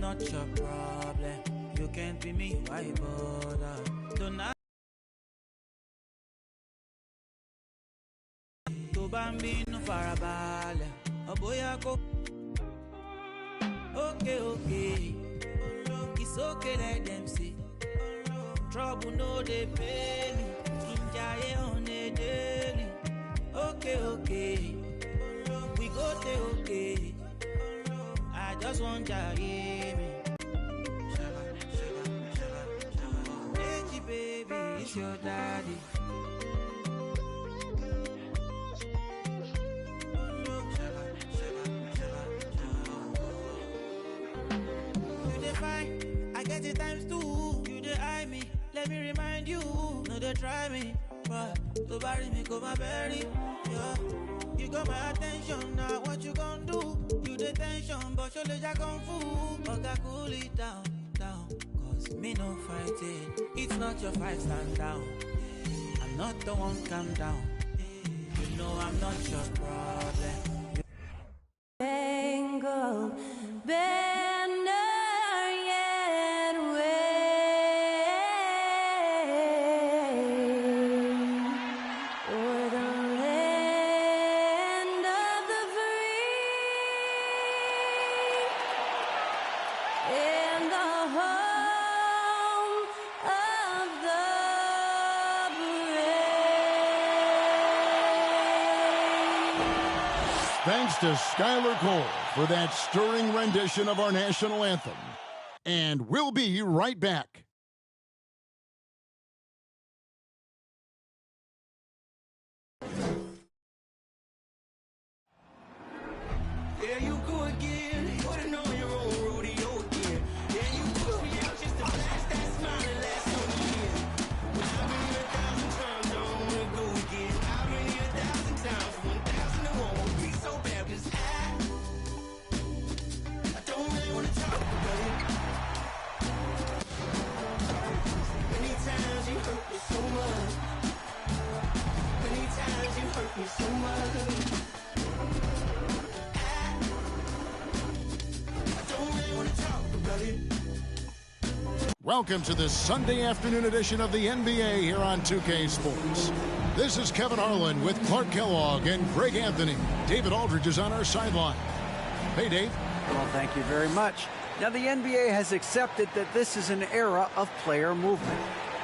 not your problem. You can't be me, why bother? Don't I? To bambino farabalẹ̀, ọ̀bọ̀yà kò. Okay. It's okay, let them see. Trouble no dey pay me. Kinjaye on a daily. Okay. We go stay okay. I just want to hear me. Hey, baby, it's your daddy. You dey fine, I get it times two. You dey eye me, let me remind you. No, they try me, but to bury me, go my berry. Yeah. You got my attention, now what you gonna do? You the tension, but your legs are kung fu. Okay, cool it down, cause me no fighting. It's not your fight, stand down. I'm not the one, calm down. You know I'm not your problem. Tangled, banner yet wave o'er the land of the free and the home of the brave. Thanks to Skylar Cole for that stirring rendition of our national anthem. And we'll be right back. There you go again, putting on your own rodeo again. Yeah, you push me out just to blast that smile and last on the year. I've been here 1,000 times, I don't wanna go again. I've been here 1,000 times, 1,001 won't be so bad, 'cause I don't really wanna talk about it. Many times you hurt me so much. Many times you hurt me so much. Welcome to this Sunday afternoon edition of the NBA here on 2K Sports. This is Kevin Harlan with Clark Kellogg and Greg Anthony. David Aldridge is on our sideline. Hey, Dave. Well, thank you very much. Now, the NBA has accepted that this is an era of player movement.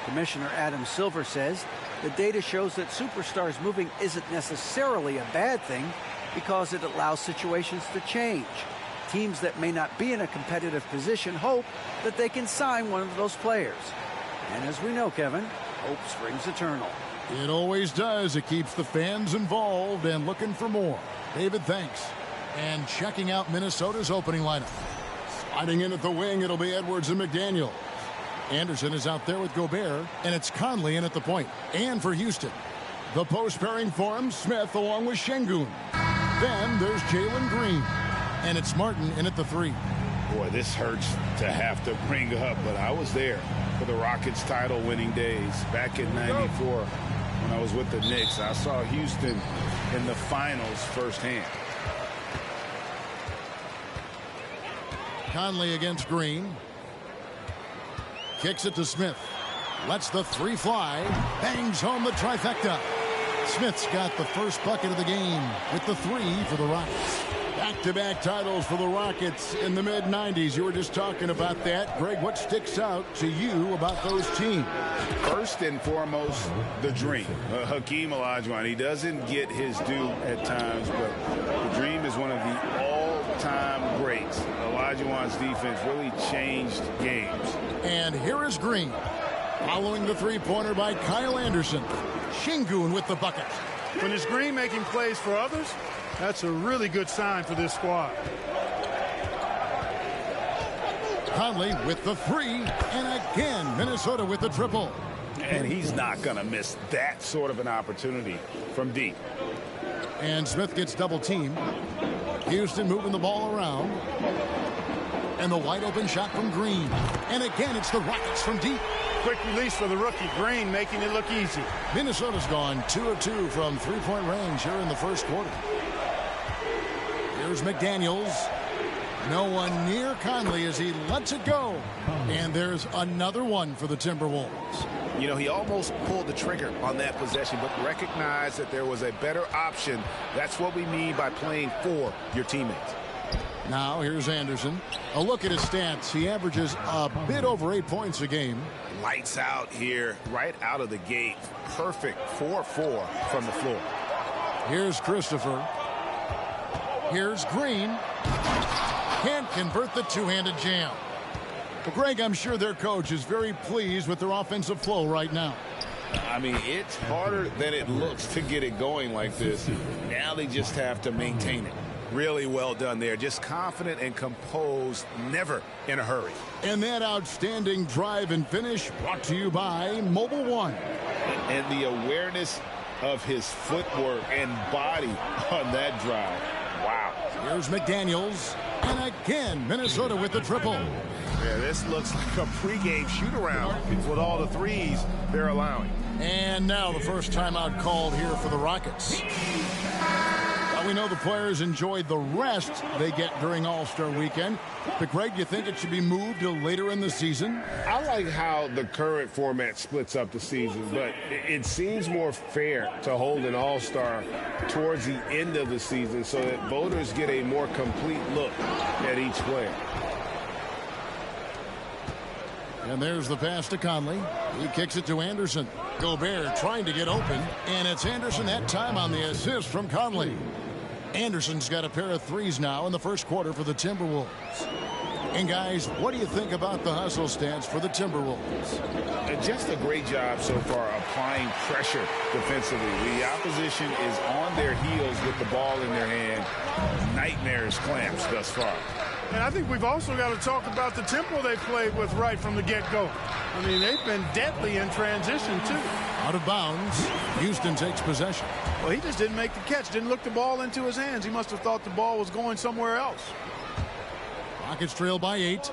Commissioner Adam Silver says the data shows that superstars moving isn't necessarily a bad thing because it allows situations to change. Teams that may not be in a competitive position hope that they can sign one of those players. And as we know, Kevin, hope springs eternal. It always does. It keeps the fans involved and looking for more. David, thanks. And checking out Minnesota's opening lineup. Sliding in at the wing, it'll be Edwards and McDaniel. Anderson is out there with Gobert, and it's Conley in at the point. And for Houston, the post pairing for him, Smith along with Şengün. Then there's Jalen Green. And it's Martin in at the 3. Boy, this hurts to have to bring up, but I was there for the Rockets title-winning days back in '94 when I was with the Knicks. I saw Houston in the finals firsthand. Conley against Green. Kicks it to Smith. Lets the 3 fly. Bangs home the trifecta. Smith's got the first bucket of the game with the 3 for the Rockets. Back-to-back titles for the Rockets in the mid-90s. You were just talking about that. Greg, what sticks out to you about those teams? First and foremost, the dream. Hakeem Olajuwon, he doesn't get his due at times, but the dream is one of the all-time greats. Olajuwon's defense really changed games. And here is Green. Following the three-pointer by Kyle Anderson. Şengün with the bucket. When it's Green making plays for others, that's a really good sign for this squad. Conley with the 3, and again Minnesota with the triple. And he's not going to miss that sort of an opportunity from deep. And Smith gets double-teamed. Houston moving the ball around. And the wide-open shot from Green. And again, it's the Rockets from deep. Quick release for the rookie, Green, making it look easy. Minnesota's gone 2 of 2 from three-point range here in the first quarter. Here's McDaniels. No one near Conley as he lets it go. And there's another one for the Timberwolves. You know, he almost pulled the trigger on that possession, but recognized that there was a better option. That's what we mean by playing for your teammates. Now here's Anderson. A look at his stats. He averages a bit over 8 points a game. Lights out here, right out of the gate. Perfect 4-4 from the floor. Here's Christopher. Here's Green. Can't convert the two-handed jam. Well, Greg, I'm sure their coach is very pleased with their offensive flow right now. I mean, it's harder than it looks to get it going like this. Now they just have to maintain it. Really well done there. Just confident and composed, never in a hurry. And that outstanding drive and finish brought to you by Mobile One. And the awareness of his footwork and body on that drive. Wow. Here's McDaniels. And again, Minnesota with the triple. Yeah, this looks like a pregame shoot-around with all the threes they're allowing. And now the first timeout called here for the Rockets. Well, we know the players enjoyed the rest they get during All-Star Weekend. But, Greg, do you think it should be moved to later in the season? I like how the current format splits up the season, but it seems more fair to hold an All-Star towards the end of the season so that voters get a more complete look at each player. And there's the pass to Conley. He kicks it to Anderson. Gobert trying to get open. And it's Anderson that time on the assist from Conley. Anderson's got a pair of threes now in the first quarter for the Timberwolves. And, guys, what do you think about the hustle stance for the Timberwolves? Just a great job so far applying pressure defensively. The opposition is on their heels with the ball in their hand. Nightmares clamps thus far. And I think we've also got to talk about the tempo they played with right from the get-go. I mean, they've been deadly in transition, too. Out of bounds. Houston takes possession. Well, he just didn't make the catch, didn't look the ball into his hands. He must have thought the ball was going somewhere else. Rockets trail by 8.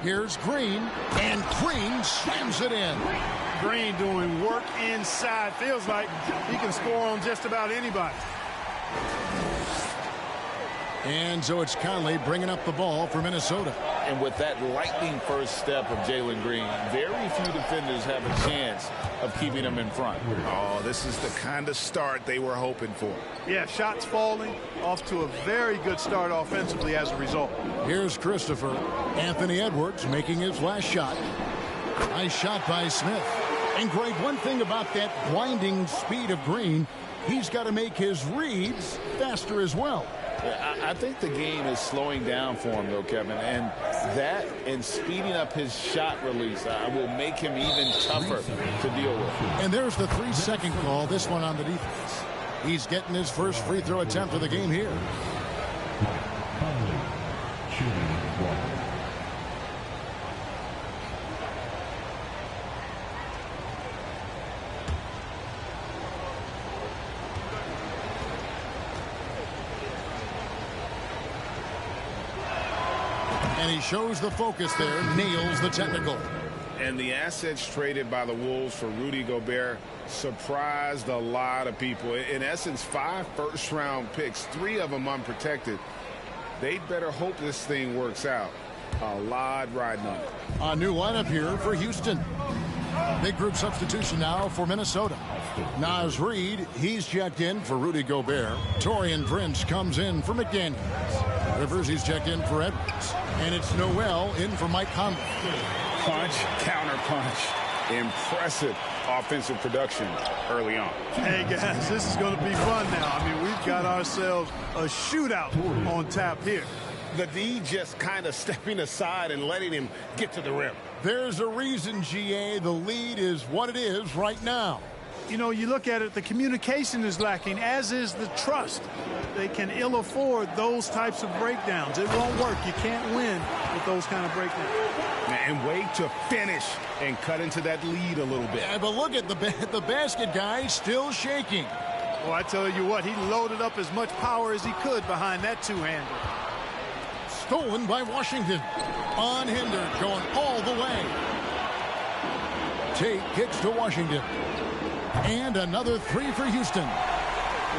Here's Green. And Green slams it in. Green doing work inside. Feels like he can score on just about anybody. And so it's Conley bringing up the ball for Minnesota. And with that lightning first step of Jalen Green, very few defenders have a chance of keeping him in front. Oh, this is the kind of start they were hoping for. Yeah, shots falling, off to a very good start offensively as a result. Here's Christopher. Anthony Edwards making his last shot. Nice shot by Smith. And, Greg, one thing about that blinding speed of Green, he's got to make his reads faster as well. I think the game is slowing down for him, though, Kevin. And that and speeding up his shot release will make him even tougher to deal with. And there's the 3-second call, this one on the defense. He's getting his first free throw attempt of the game here. And he shows the focus there, nails the technical. And the assets traded by the Wolves for Rudy Gobert surprised a lot of people. In essence, 5 first-round picks, 3 of them unprotected. They'd better hope this thing works out. A lot riding on it. A new lineup here for Houston. Big group substitution now for Minnesota. Naz Reid, he's checked in for Rudy Gobert. Taurean Prince comes in for McDaniels. Rivers, he's checked in for Edwards. And it's Noel in for Mike Conley. Punch, counter punch. Impressive offensive production early on. Hey, guys, this is going to be fun now. I mean, we've got ourselves a shootout on tap here. The D just kind of stepping aside and letting him get to the rim. There's a reason, GA, the lead is what it is right now. You know, you look at it, the communication is lacking, as is the trust. They can ill afford those types of breakdowns. It won't work. You can't win with those kind of breakdowns. And wait to finish and cut into that lead a little bit. Yeah, but look at the basket guy still shaking. Well, I tell you what, he loaded up as much power as he could behind that two-hander. Stolen by Washington. Unhindered, going all the way. Tate kicks to Washington. And another 3 for Houston.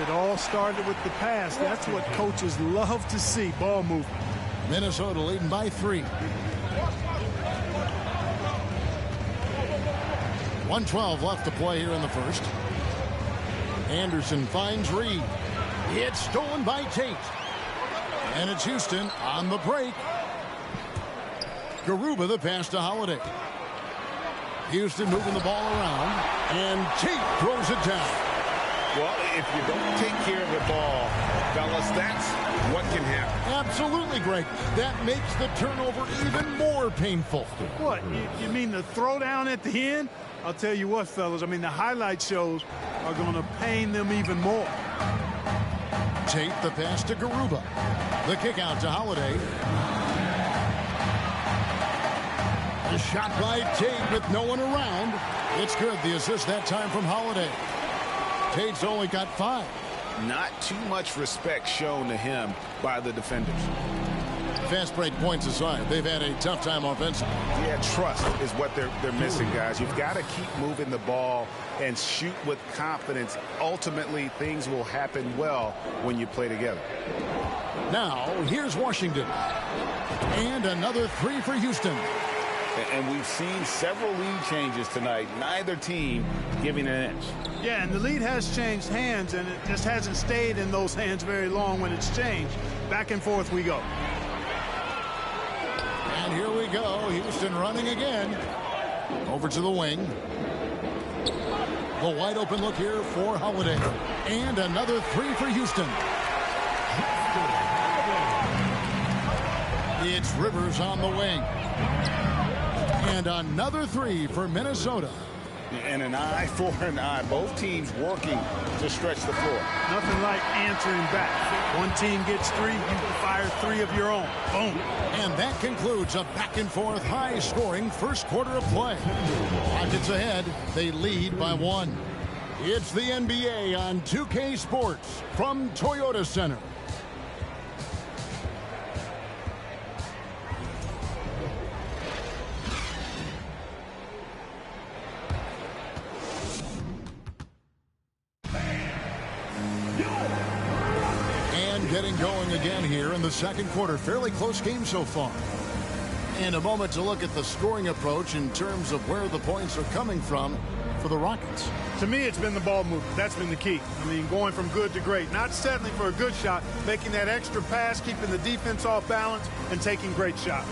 It all started with the pass. That's what coaches love to see, ball movement. Minnesota leading by 3. 1:12 left to play here in the first. Anderson finds Reed. It's stolen by Tate. And it's Houston on the break. Garuba the pass to Holiday. Houston moving the ball around. And Tate throws it down. Well, if you don't take care of the ball, fellas, that's what can happen. Absolutely, Greg. That makes the turnover even more painful. What, you mean the throwdown at the end? I'll tell you what, fellas, I mean, the highlight shows are going to pain them even more. Tate the pass to Garuba. The kick out to Holiday. A shot by Tate with no one around. It's good. The assist that time from Holiday. Tate's only got 5. Not too much respect shown to him by the defenders. Fast break points aside, they've had a tough time offensively. Yeah, trust is what they're missing, guys. You've got to keep moving the ball and shoot with confidence. Ultimately, things will happen well when you play together. Now, here's Washington. And another 3 for Houston. And we've seen several lead changes tonight. Neither team giving an inch. Yeah, and the lead has changed hands, and it just hasn't stayed in those hands very long when it's changed. Back and forth we go. And here we go. Houston running again. Over to the wing. The wide open look here for Holiday. And another 3 for Houston. It's Rivers on the wing. And another 3 for Minnesota. And an eye for an eye. Both teams working to stretch the floor. Nothing like answering back. One team gets 3, you fire 3 of your own. Boom. And that concludes a back-and-forth, high-scoring first quarter of play. Rockets ahead. They lead by 1. It's the NBA on 2K Sports from Toyota Center. Getting going again here in the second quarter. Fairly close game so far. And a moment to look at the scoring approach in terms of where the points are coming from for the Rockets. To me, it's been the ball movement. That's been the key. I mean, going from good to great. Not settling for a good shot, making that extra pass, keeping the defense off balance, and taking great shots.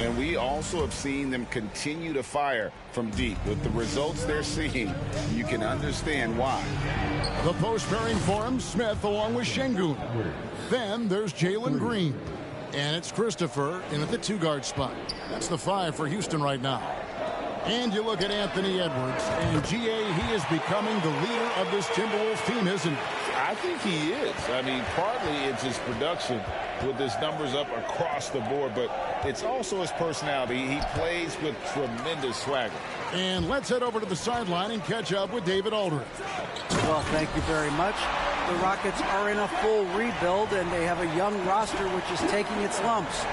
And we also have seen them continue to fire from deep. With the results they're seeing, you can understand why. The post pairing forms Smith along with Şengün. Then there's Jalen Green. And it's Christopher in at the 2-guard spot. That's the 5 for Houston right now. And you look at Anthony Edwards. And, G.A., he is becoming the leader of this Timberwolves team, isn't he? I think he is. I mean, partly it's his production with his numbers up across the board, but it's also his personality. He plays with tremendous swagger. And let's head over to the sideline and catch up with David Aldridge. Well, thank you very much. The Rockets are in a full rebuild, and they have a young roster which is taking its lumps.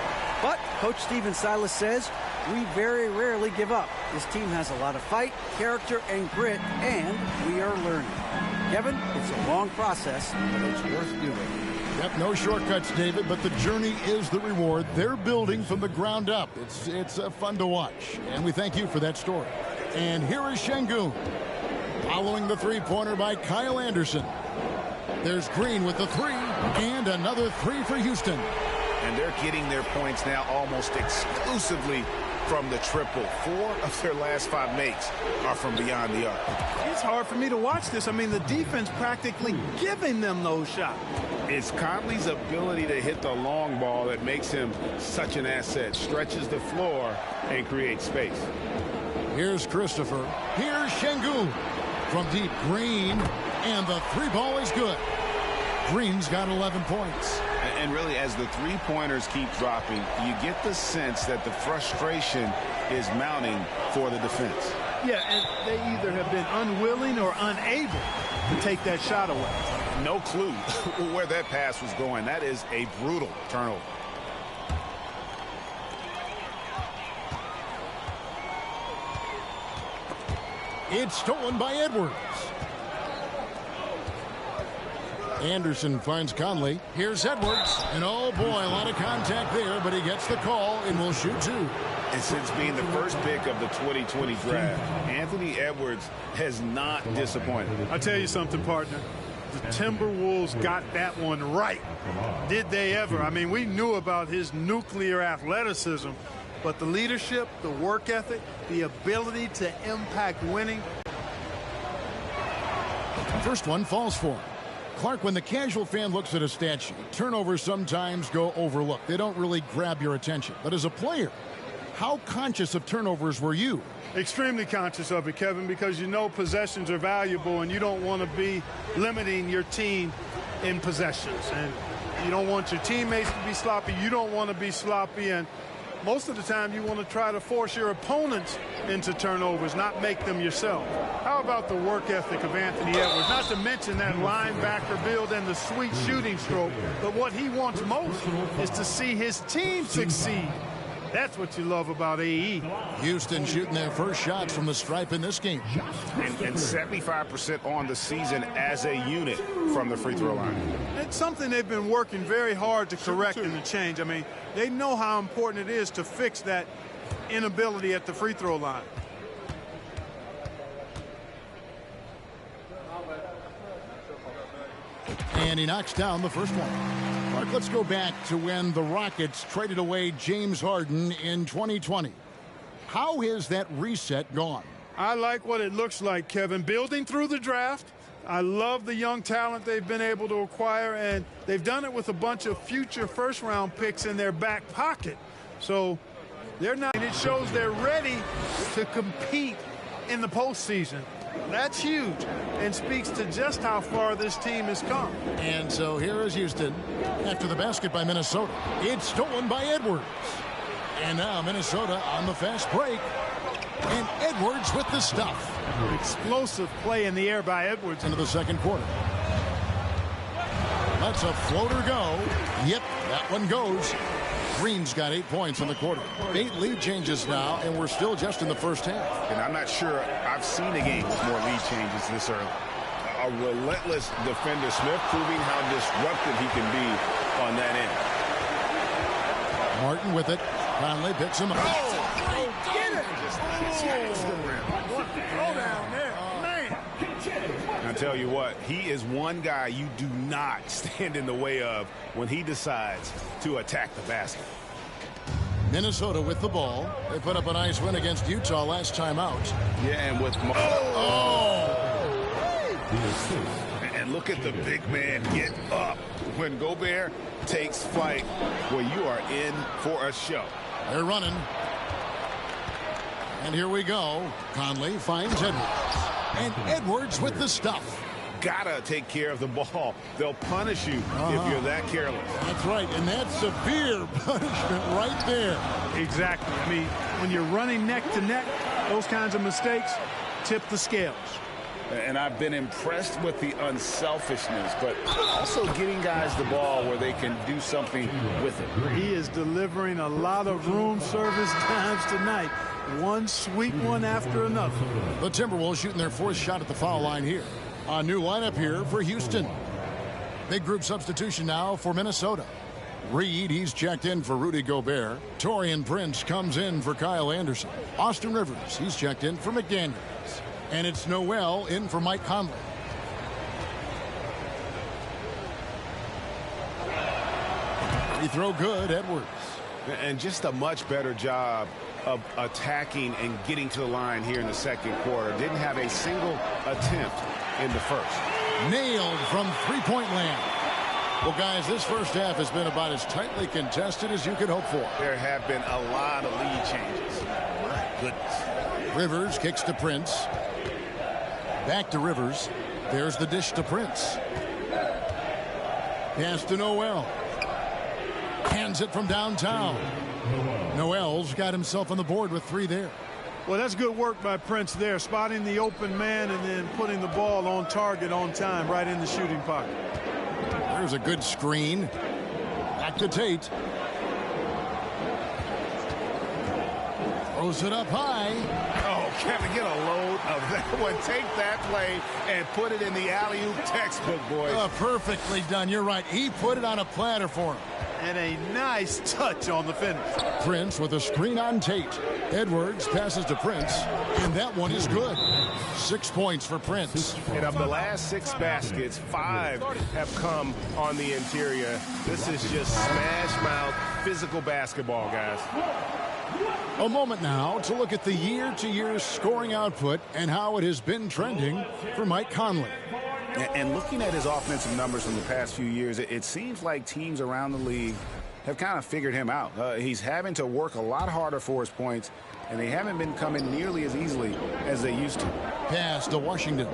But Coach Stephen Silas says, we very rarely give up. This team has a lot of fight, character, and grit, and we are learning. Kevin, it's a long process, but it's worth doing. Yep, no shortcuts, David, but the journey is the reward. They're building from the ground up. It's fun to watch, and we thank you for that story. And here is Şengün, following the three-pointer by Kyle Anderson. There's Green with the 3, and another 3 for Houston. And they're getting their points now almost exclusively from the triple. 4 of their last 5 makes are from beyond the arc. It's hard for me to watch this. I mean, the defense practically giving them those shots. It's Conley's ability to hit the long ball that makes him such an asset. Stretches the floor and creates space. Here's Christopher. Here's Şengün. From deep, Green. And the 3 ball is good. Green's got 11 points. And really, as the three-pointers keep dropping, you get the sense that the frustration is mounting for the defense. Yeah, and they either have been unwilling or unable to take that shot away. No clue where that pass was going. That is a brutal turnover. It's stolen by Edwards. Anderson finds Conley. Here's Edwards. And oh boy, a lot of contact there, but he gets the call and will shoot two. And since being the first pick of the 2020 draft, Anthony Edwards has not disappointed. I'll tell you something, partner. The Timberwolves got that one right. Did they ever? I mean, we knew about his nuclear athleticism, but the leadership, the work ethic, the ability to impact winning. First one falls for him. Clark, when the casual fan looks at a stat sheet, turnovers sometimes go overlooked. They don't really grab your attention. But as a player, how conscious of turnovers were you? Extremely conscious of it, Kevin, because you know possessions are valuable and you don't want to be limiting your team in possessions. And you don't want your teammates to be sloppy. You don't want to be sloppy. And most of the time you want to try to force your opponents into turnovers, not make them yourself. How about the work ethic of Anthony Edwards? Not to mention that linebacker build and the sweet shooting stroke. But what he wants most is to see his team succeed. That's what you love about AE. Houston shooting their first shots from the stripe in this game. And 75% on the season as a unit from the free throw line. It's something they've been working very hard to correct and to change. I mean, they know how important it is to fix that inability at the free throw line. And he knocks down the first one. Mark, let's go back to when the Rockets traded away James Harden in 2020. How has that reset gone? I like what it looks like, Kevin. Building through the draft. I love the young talent they've been able to acquire, and they've done it with a bunch of future first-round picks in their back pocket. So they're not, and it shows they're ready to compete in the postseason. That's huge and speaks to just how far this team has come. And so here is Houston after the basket by Minnesota. It's stolen by Edwards. And now Minnesota on the fast break. And Edwards with the stuff. Explosive play in the air by Edwards. Into the second quarter. Let's a floater go. Yep, that one goes. Green's got 8 points in the quarter. 8 lead changes now, and we're still just in the first half. And I'm not sure I've seen a game with more lead changes this early. A relentless defender, Smith, proving how disruptive he can be on that end. Martin with it. Conley picks him up. Get it! Go down there, man. I tell you what, he is one guy you do not stand in the way of when he decides to attack the basket. Minnesota with the ball. They put up a nice win against Utah last time out. Yeah, and with and look at the big man get up when Gobert takes flight. Well, you are in for a show. They're running. And here we go. Conley finds Edwards. And Edwards with the stuff. Gotta take care of the ball. They'll punish you if you're that careless. That's right, and that's severe punishment right there. Exactly. I mean, when you're running neck to neck, those kinds of mistakes tip the scales. And I've been impressed with the unselfishness, but also getting guys the ball where they can do something with it. He is delivering a lot of room service times tonight. One sweet one after another. The Timberwolves shooting their fourth shot at the foul line here. A new lineup here for Houston. Big group substitution now for Minnesota. Reed, he's checked in for Rudy Gobert. Taurean Prince comes in for Kyle Anderson. Austin Rivers, he's checked in for McDaniels. And it's Noel in for Mike Conley. Free throw good, Edwards. And just a much better job of attacking and getting to the line here in the second quarter. Didn't have a single attempt in the first. Nailed from three-point land. Well, guys, this first half has been about as tightly contested as you could hope for. There have been a lot of lead changes. My goodness. Rivers kicks to Prince. Back to Rivers. There's the dish to Prince. Pass to Noel. Hands it from downtown. Noel's got himself on the board with 3 there. Well, that's good work by Prince there, spotting the open man and then putting the ball on target on time right in the shooting pocket. There's a good screen. Back to Tate. Throws it up high. Kevin, get a load of that one. Take that play and put it in the alley-oop textbook, boys. Perfectly done. You're right. He put it on a platter for him. And a nice touch on the finish. Prince with a screen on Tate. Edwards passes to Prince, and that one is good. 6 points for Prince. And of the last 6 baskets, 5 have come on the interior. This is just smash mouth physical basketball, guys. A moment now to look at the year-to-year scoring output and how it has been trending for Mike Conley. And looking at his offensive numbers from the past few years, it seems like teams around the league have kind of figured him out. He's having to work a lot harder for his points, and they haven't been coming nearly as easily as they used to. Pass to Washington.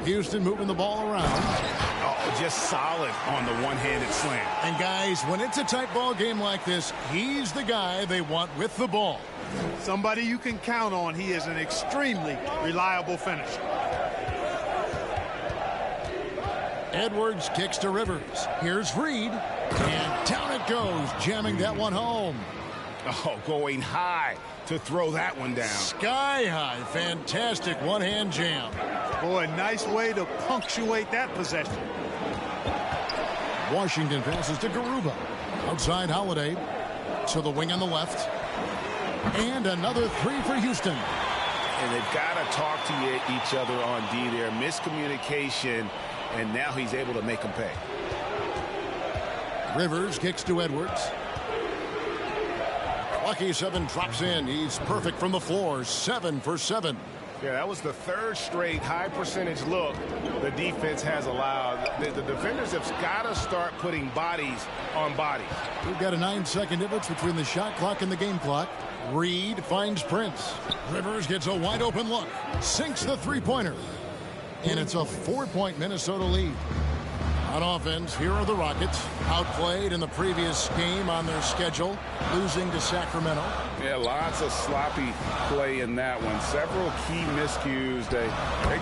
Houston moving the ball around. Oh, just solid on the one-handed slam. And guys, when it's a tight ball game like this, he's the guy they want with the ball. Somebody you can count on. He is an extremely reliable finisher. Edwards kicks to Rivers. Here's Reed. And down it goes, jamming that one home. Oh, going high to throw that one down. Sky high. Fantastic one-hand jam. Boy, nice way to punctuate that possession. Washington passes to Garuba. Outside Holiday. To the wing on the left. And another 3 for Houston. And they've got to talk to each other on D there. Miscommunication. And now he's able to make them pay. Rivers kicks to Edwards. Lucky 7 drops in. He's perfect from the floor. 7 for 7. Yeah, that was the 3rd straight high percentage look the defense has allowed. The defenders have got to start putting bodies on bodies. We've got a 9-second difference between the shot clock and the game clock. Reed finds Prince. Rivers gets a wide open look. Sinks the three-pointer. And it's a 4-point Minnesota lead. On offense, here are the Rockets. Outplayed in the previous game on their schedule, losing to Sacramento. Yeah, lots of sloppy play in that one. Several key miscues. They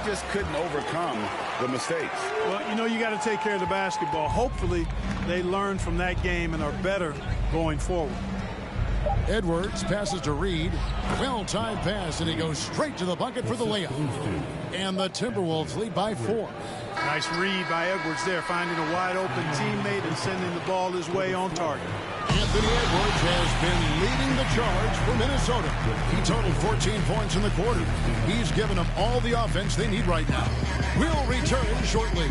just couldn't overcome the mistakes. Well, you know, you got to take care of the basketball. Hopefully, they learn from that game and are better going forward. Edwards passes to Reed. Well-timed pass, and he goes straight to the bucket for the layup. And the Timberwolves lead by 4. Nice read by Edwards there, finding a wide-open teammate and sending the ball his way on target. Anthony Edwards has been leading the charge for Minnesota. He totaled 14 points in the quarter. He's given them all the offense they need right now. We'll return shortly.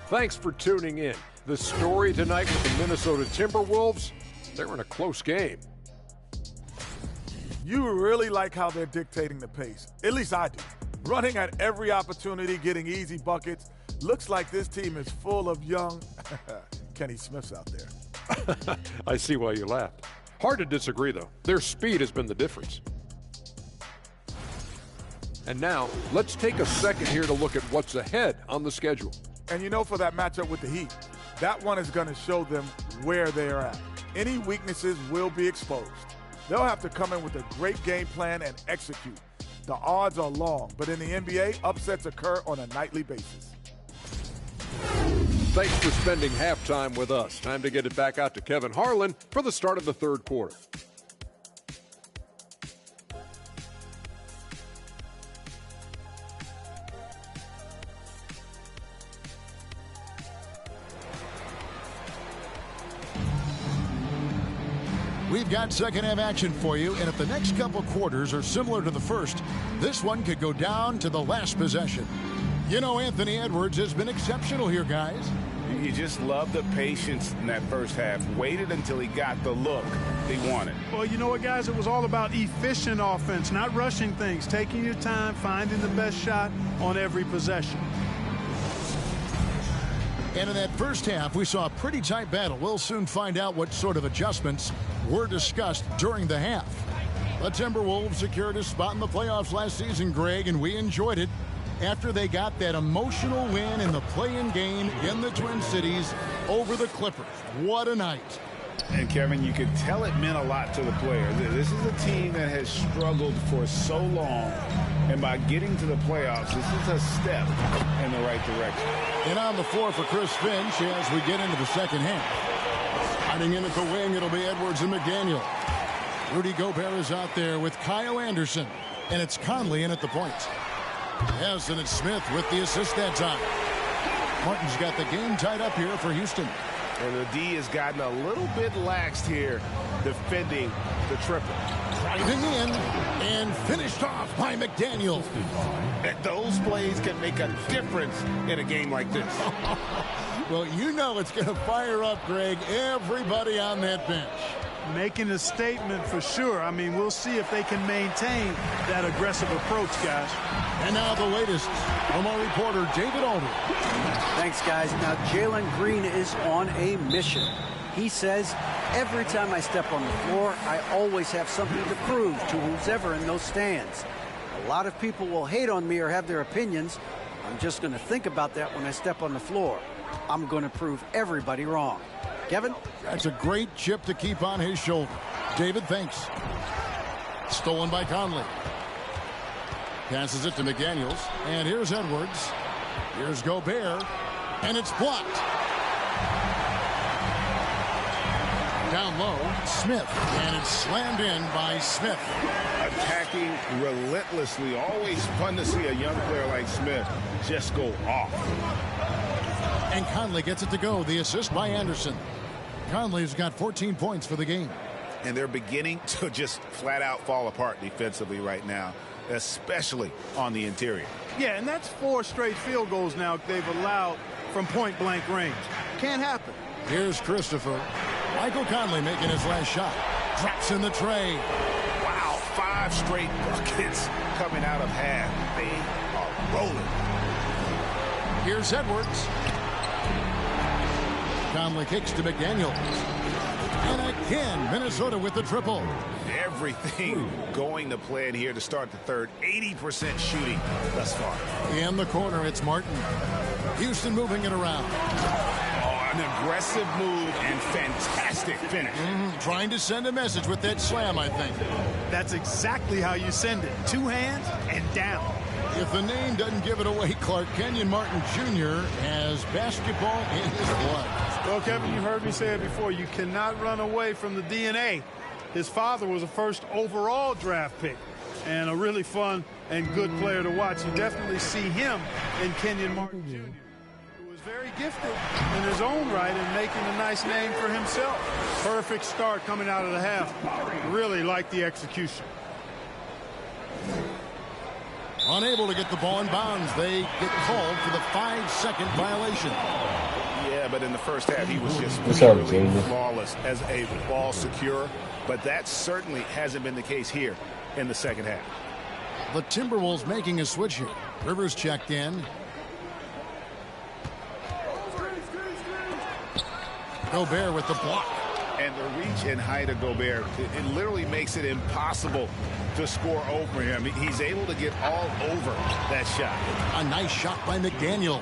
Thanks for tuning in. The story tonight with the Minnesota Timberwolves, they're in a close game. You really like how they're dictating the pace. At least I do. Running at every opportunity, getting easy buckets. Looks like this team is full of young Kenny Smiths out there. I see why you laughed. Hard to disagree, though. Their speed has been the difference. And now, let's take a second here to look at what's ahead on the schedule. And you know, for that matchup with the Heat, that one is going to show them where they are at. Any weaknesses will be exposed. They'll have to come in with a great game plan and execute. The odds are long, but in the NBA, upsets occur on a nightly basis. Thanks for spending halftime with us. Time to get it back out to Kevin Harlan for the start of the third quarter. We've got second half action for you, and if the next couple quarters are similar to the first, this one could go down to the last possession. You know, Anthony Edwards has been exceptional here, guys. You just love the patience in that first half. Waited until he got the look he wanted. Well, you know what, guys? It was all about efficient offense, not rushing things, taking your time, finding the best shot on every possession. And in that first half, we saw a pretty tight battle. We'll soon find out what sort of adjustments were discussed during the half. The Timberwolves secured a spot in the playoffs last season, Greg, and we enjoyed it after they got that emotional win in the play-in game in the Twin Cities over the Clippers. What a night. And, Kevin, you could tell it meant a lot to the players. This is a team that has struggled for so long, and by getting to the playoffs, this is a step in the right direction. And on the floor for Chris Finch as we get into the second half. Hiding in at the wing, it'll be Edwards and McDaniel. Rudy Gobert is out there with Kyle Anderson, and it's Conley in at the point. Yes, and it's Smith with the assist that time. Martin's got the game tied up here for Houston. And the D has gotten a little bit laxed here defending the triple. Driving in and finished off by McDaniel. And those plays can make a difference in a game like this. Well, you know it's going to fire up, Greg, everybody on that bench. Making a statement for sure. I mean, we'll see if they can maintain that aggressive approach, guys. And now the latest from our reporter, David Aldridge. Thanks, guys. Now, Jalen Green is on a mission. He says, every time I step on the floor, I always have something to prove to who's ever in those stands. A lot of people will hate on me or have their opinions. I'm just going to think about that when I step on the floor. I'm going to prove everybody wrong. Kevin? That's a great chip to keep on his shoulder. David, thanks. Stolen by Conley. Passes it to McDaniels. And here's Edwards. Here's Gobert. And it's blocked. Down low, Smith. And it's slammed in by Smith. Attacking relentlessly. Always fun to see a young player like Smith just go off. And Conley gets it to go. The assist by Anderson. Conley's got 14 points for the game. And they're beginning to just flat out fall apart defensively right now, especially on the interior. Yeah, and that's 4 straight field goals now they've allowed from point-blank range. Can't happen. Here's Christopher. Michael Conley making his last shot. Drops in the tray. Wow, 5 straight buckets coming out of half. They are rolling. Here's Edwards. Conley kicks to McDaniels. And again, Minnesota with the triple. Everything going to plan here to start the third. 80% shooting thus far. In the corner, it's Martin. Houston moving it around. Oh, an aggressive move and fantastic finish. Trying to send a message with that slam, I think. That's exactly how you send it. 2 hands and down. If the name doesn't give it away, Clark, Kenyon Martin Jr. has basketball in his blood. Well, Kevin, you heard me say it before. You cannot run away from the DNA. His father was a first overall draft pick and a really fun and good player to watch. You definitely see him in Kenyon Martin Jr., who was very gifted in his own right and making a nice name for himself. Perfect start coming out of the half. Really like the execution. Unable to get the ball in bounds. They get called for the 5-second violation. Yeah, but in the first half, he was just really flawless as a ball secure. But that certainly hasn't been the case here in the second half. The Timberwolves making a switch here. Rivers checked in. Gobert with the block. And the reach and height of Gobert, it literally makes it impossible to score over him. He's able to get all over that shot. A nice shot by McDaniel.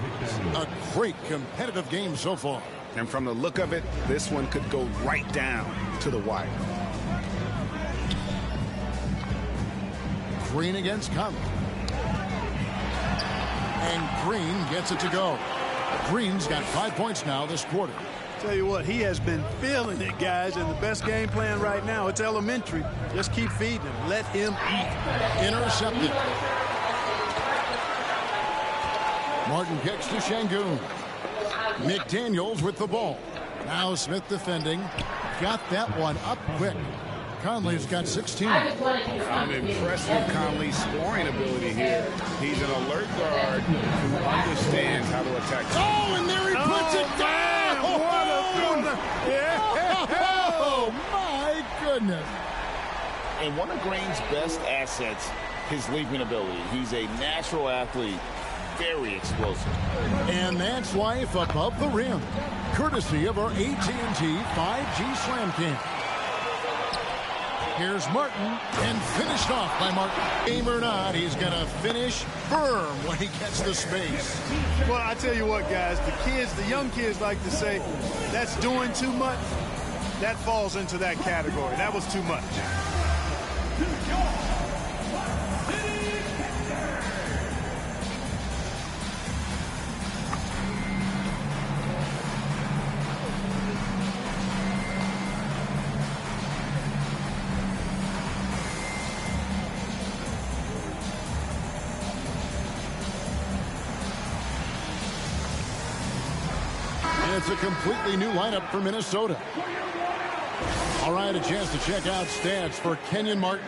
A great competitive game so far. And from the look of it, this one could go right down to the wire. Green against Conley. And Green gets it to go. Green's got 5 points now this quarter. Tell you what, he has been feeling it, guys, and the best game plan right now, it's elementary. Just keep feeding him. Let him eat. Intercepted. Martin kicks to Şengün. McDaniels with the ball. Now Smith defending. got that one up quick. Conley's got 16. I'm impressed with Conley's scoring ability here. He's an alert guard who understands how to attack. Oh, and there he puts it down! Oh, my goodness. And one of Green's best assets, his leaping ability. He's a natural athlete, very explosive. And that's life above the rim, courtesy of our AT&T 5G Slam Cam. Here's Martin, and finished off by Martin. Game or not, he's going to finish firm when he gets the space. Well, I tell you what, guys, the young kids like to say, that's doing too much. That falls into that category. That was too much. It's a completely new lineup for Minnesota. All right, a chance to check out stats for Kenyon Martin.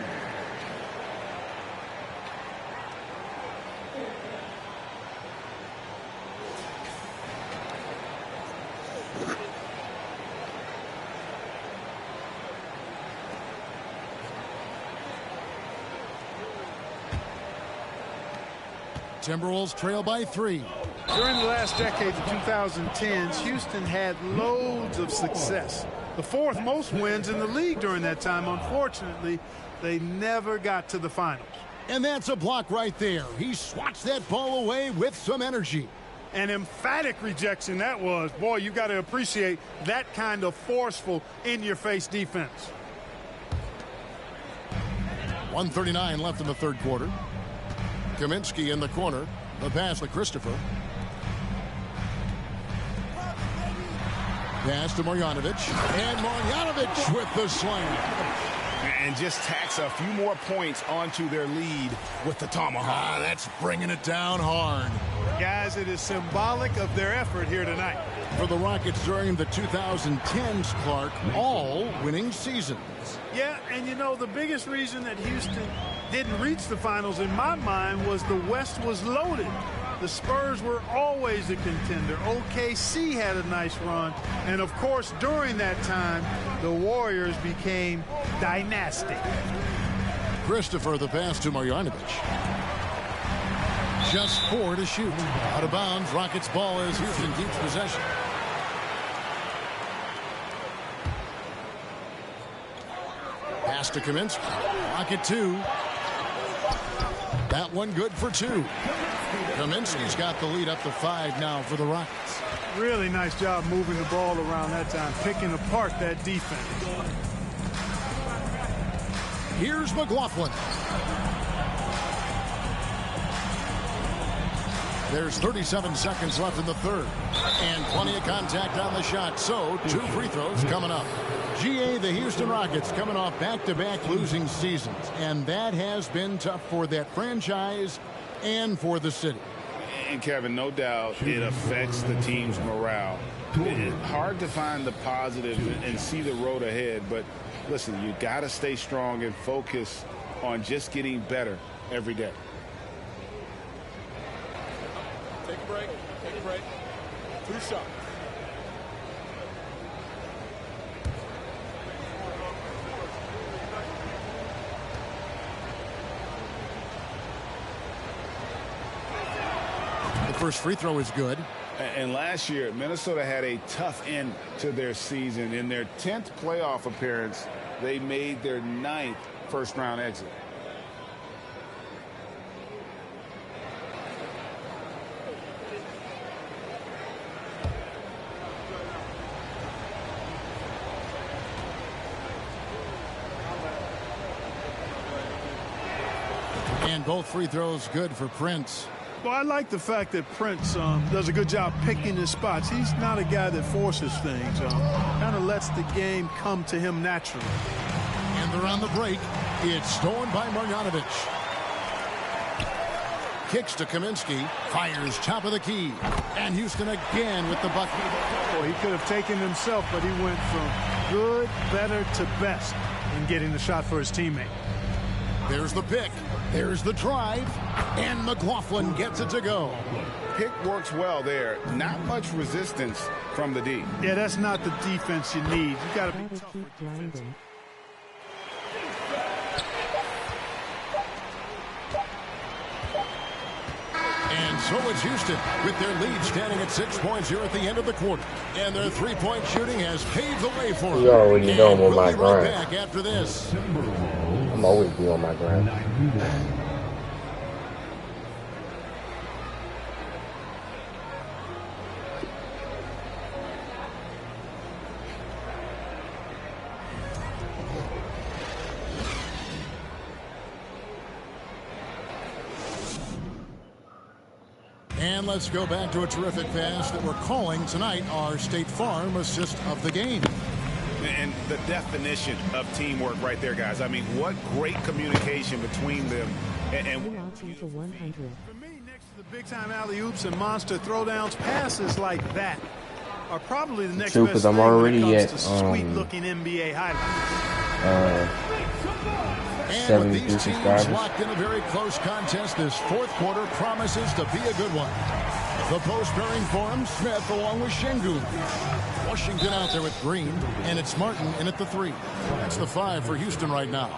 Timberwolves trail by 3. During the last decade, the 2010s, Houston had loads of success. The fourth most wins in the league during that time. Unfortunately, they never got to the finals. And that's a block right there. He swats that ball away with some energy. An emphatic rejection that was. Boy, you got to appreciate that kind of forceful, in-your-face defense. 1:39 left in the third quarter. Kaminsky in the corner. The pass to Christopher. Pass to Marjanovic. And Marjanovic with the slam. And just tacks a few more points onto their lead with the tomahawk. That's bringing it down hard. Guys, it is symbolic of their effort here tonight. For the Rockets during the 2010s, Clark, all winning seasons. Yeah, and you know, the biggest reason that Houston didn't reach the finals in my mind was the West was loaded. The Spurs were always a contender. OKC had a nice run. And, of course, during that time, the Warriors became dynastic. Christopher, the pass to Marjanovic. Just 4 to shoot. Out of bounds. Rockets ball as Houston keeps possession. Pass to Kaminsky. Rocket 2. That one good for 2. Kaminsky's got the lead up to 5 now for the Rockets. Really nice job moving the ball around that time, picking apart that defense. Here's McLaughlin. There's 37 seconds left in the third. And plenty of contact on the shot. So 2 free throws coming up. GA, the Houston Rockets coming off back-to-back losing seasons. And that has been tough for that franchise and for the city. And Kevin, no doubt it affects the team's morale. It's hard to find the positives and see the road ahead. But listen, you got to stay strong and focus on just getting better every day. Take a break. Take a break. 2 shots. First free throw is good. And last year, Minnesota had a tough end to their season. In their 10th playoff appearance, they made their 9th first-round exit. And both free throws good for Prince. Well, I like the fact that Prince does a good job picking his spots. He's not a guy that forces things. Kind of lets the game come to him naturally. And they're on the break. It's stolen by Marjanovic. Kicks to Kaminsky. Fires top of the key. And Houston again with the bucket. Well, he could have taken himself, but he went from good, better to best in getting the shot for his teammate. There's the pick. There's the drive. And McLaughlin gets it to go. Pick works well there. Not much resistance from the D. Yeah, that's not the defense you need. You got to be tough. Keep grinding. And so it's Houston with their lead standing at 6 points here at the end of the quarter. And their three-point shooting has paved the way for them. You already know I'm on my we'll be right grind. back after this. I'm always be on my grind. And let's go back to a terrific pass that we're calling tonight our State Farm assist of the game. And the definition of teamwork right there, guys. I mean, what great communication between them. And Penalty to 100. For me, next to the big-time alley-oops and monster throwdowns, passes like that are probably the next True, best 'cause thing I'm already when it at, comes to sweet-looking NBA highlights. And with 72 these teams subscribers. locked in a very close contest, this fourth quarter promises to be a good one. The post bearing for him, Smith along with Şengün. Washington out there with Green, and it's Martin in at the 3. That's the 5 for Houston right now.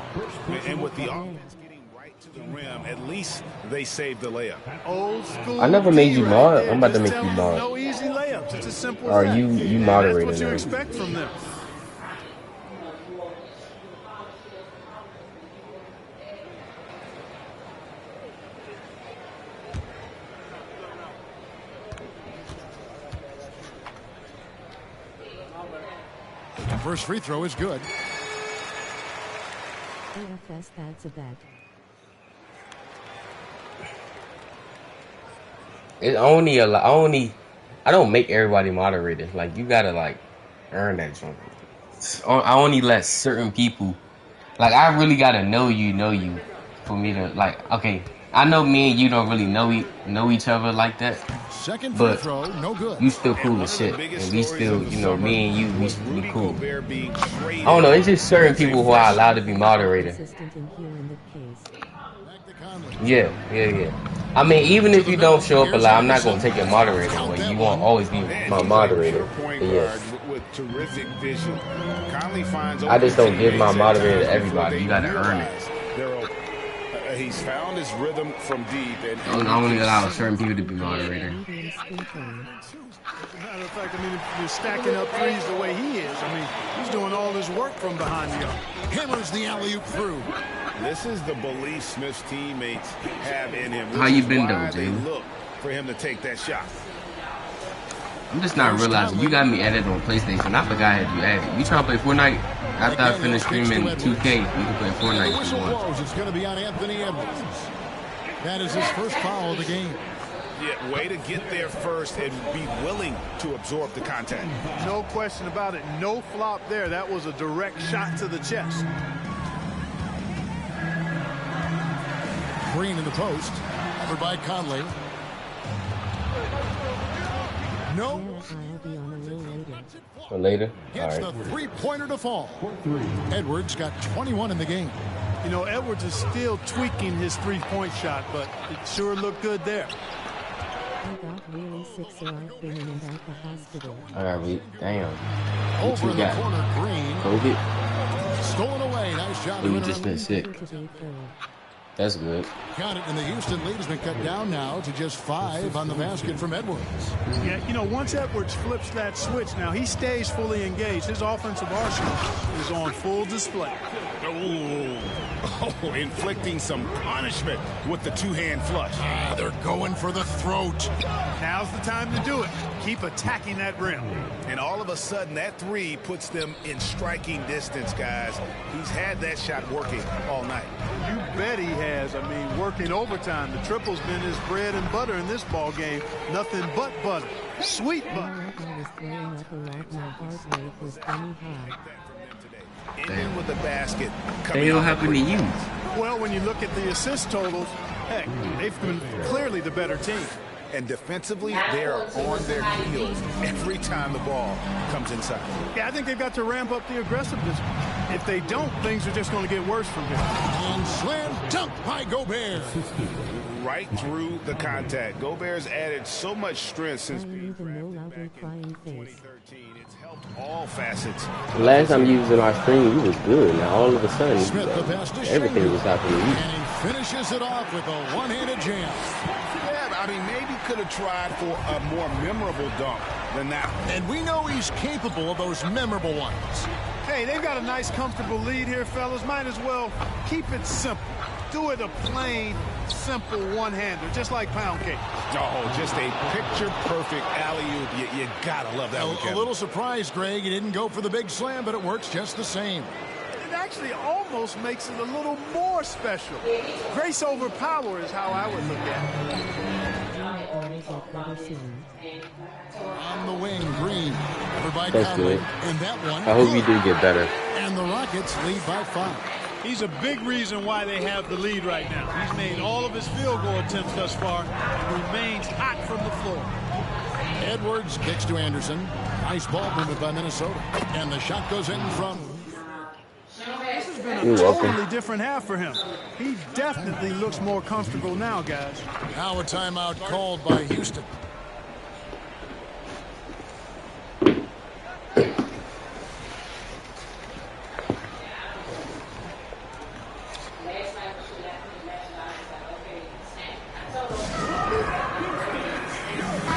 And with the offense getting right to the rim, at least they saved the layup. Old school. I never made you right mod. there. I'm about to Just make tell you them mod. No easy layups. It's as simple Or as that. you And moderated that's what you them. expect from them. First free throw is good. AFS, that's a bet. I don't make everybody moderators. Like, you gotta, like, earn that joint. I only let certain people, like, I really gotta know you for me to, like, okay, I know me and you don't really know each other like that. Second free But throw, no good. you still cool as shit. And we still, you know, me and you, we cool. Gobert being traded. I don't know, it's just certain people who are allowed to be moderator. Consistent in here in the case. Back to Conley. Yeah. I mean, even if you don't show up a lot, I'm not gonna take your moderator away. You won't always be my moderator. Point But guard yes. with terrific vision. Conley finds I just don't give my teammates at moderator to times everybody. before You gotta they earn it. realize they're open. He's found his rhythm from deep. And I only allow certain people to be moderator. Medium skin tone. As a matter of fact, I mean, if you're stacking up threes the way he is, I mean, he's doing all his work from behind the arc. Hammers the alley-oop through. this is the belief Smith's teammates have in him. How you been, why though, they Jay? look for him to take that shot. I'm just not realizing you got me added on PlayStation. I forgot I had you added. You trying to play Fortnite? After I finish streaming 2K, you can play The Fortnite if whistle you want. blows. It's going to be on Anthony Edwards. That is his first foul of the game. Yeah, way to get there first and be willing to absorb the contact. No question about it. No flop there. That was a direct shot to the chest. Green in the post. Covered by Conley. No. I'll be on a little later. For later? Gets Alright. the three-pointer to fall. Edwards got 21 in the game. You know, Edwards is still tweaking his three-point shot, but it sure looked good there. I got really sick, so I've been in and out the hospital. I gotta read. Damn. What Over you in the got? corner, Green. COVID? Stolen away. Nice job. Or you to just been sick? To be thorough. That's good. Got it, and the Houston lead has been cut down now to just 5 on the basket from Edwards. Yeah, you know, once Edwards flips that switch, now he stays fully engaged. His offensive arsenal is on full display. Oh, inflicting some punishment with the two-hand flush. They're going for the throat. Now's the time to do it. Keep attacking that rim. And all of a sudden, that three puts them in striking distance, guys. He's had that shot working all night. You bet he has. I mean, working overtime. The triple's been his bread and butter in this ball game. Nothing but butter. Sweet butter. Like I was throwing up a lot, my heart rate was running high. Ending with the basket. They don't happen to you. Well, when you look at the assist totals, heck, they've been clearly the better team. And defensively, they are on their heels every time the ball comes inside. Yeah, I think they've got to ramp up the aggressiveness. If they don't, things are just going to get worse from here. And slam dunk by Gobert. Right through the contact. Gobert's added so much strength since being Even no drafted loudly back crying in face. 2013. It's helped all facets. The last time you was in our stream, you was good. Now all of a sudden, Smith the pass to everything Schengen. was happening to you. And he finishes it off with a one-handed jam. Yeah, I mean, maybe could have tried for a more memorable dunk than that. And we know he's capable of those memorable ones. Hey, they've got a nice, comfortable lead here, fellas. Might as well keep it simple. Do it a plain, simple one-hander, just like pound cake. Oh, just a picture-perfect alley-oop. You gotta love that one, A Kevin. little surprised, Greg. He didn't go for the big slam, but it works just the same. It actually almost makes it a little more special. Grace over power is how I would look at it. Always get better soon. On the wing, Green. Covered by That's Conley. good. And that one. I hope you do get better. And the Rockets lead by 5. He's a big reason why they have the lead right now. He's made all of his field goal attempts thus far and remains hot from the floor. Edwards kicks to Anderson. Nice ball movement by Minnesota. And the shot goes in from... This has been a You're welcome. totally different half for him. He definitely looks more comfortable now, guys. Now a timeout called by Houston.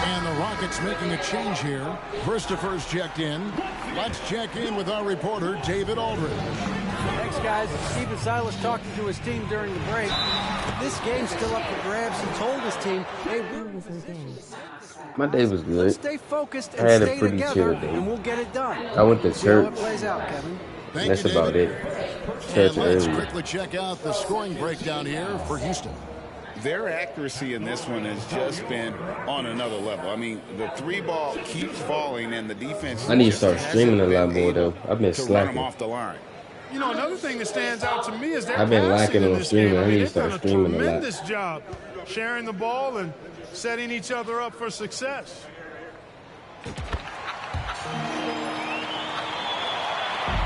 And the Rockets making a change here. Christopher's checked in. Let's check in with our reporter, David Aldridge. Thanks, guys. Stephen Silas talking to his team during the break. This game's still up for grabs. He told his team, hey, How was her day? My day was good. stay focused I and had a stay pretty together, chill day. and we'll get it done. I went to See how it church. plays out, Kevin. Thank That's you, about David. it. Church And let's earlier. quickly check out the scoring breakdown here for Houston. Their accuracy in this one has just been on another level. I mean, the three ball keeps falling, and the defense. I need to just start hasn't streaming a been lot more, able though. I've been to run slacking. them off the line. You know, another thing that stands out to me is their I've been passing lacking in on this streaming. game. I need to they've start done streaming a lot. tremendous job sharing the ball and setting each other up for success.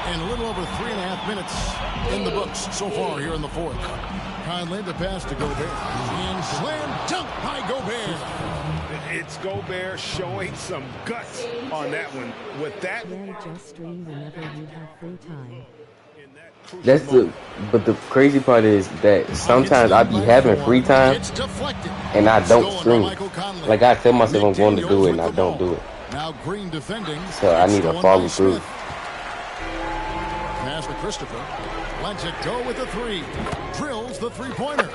And a little over 3.5 minutes in the books so far here in the fourth. Conley the pass to Gobert. And slam dunk by Gobert. It's Gobert showing some guts on that one. With that, Yeah, just stream whenever you have free time. That's but the crazy part is that sometimes I be having free time It's deflected. and I don't Stolen by stream. Michael Conley. Like I tell myself I'm going to do McDaniels it and I with the don't ball. do it. Now Green defending. So I need to Stolen follow by through. Smith. Pass to Christopher. Lets it go with the three. Drills the three-pointer.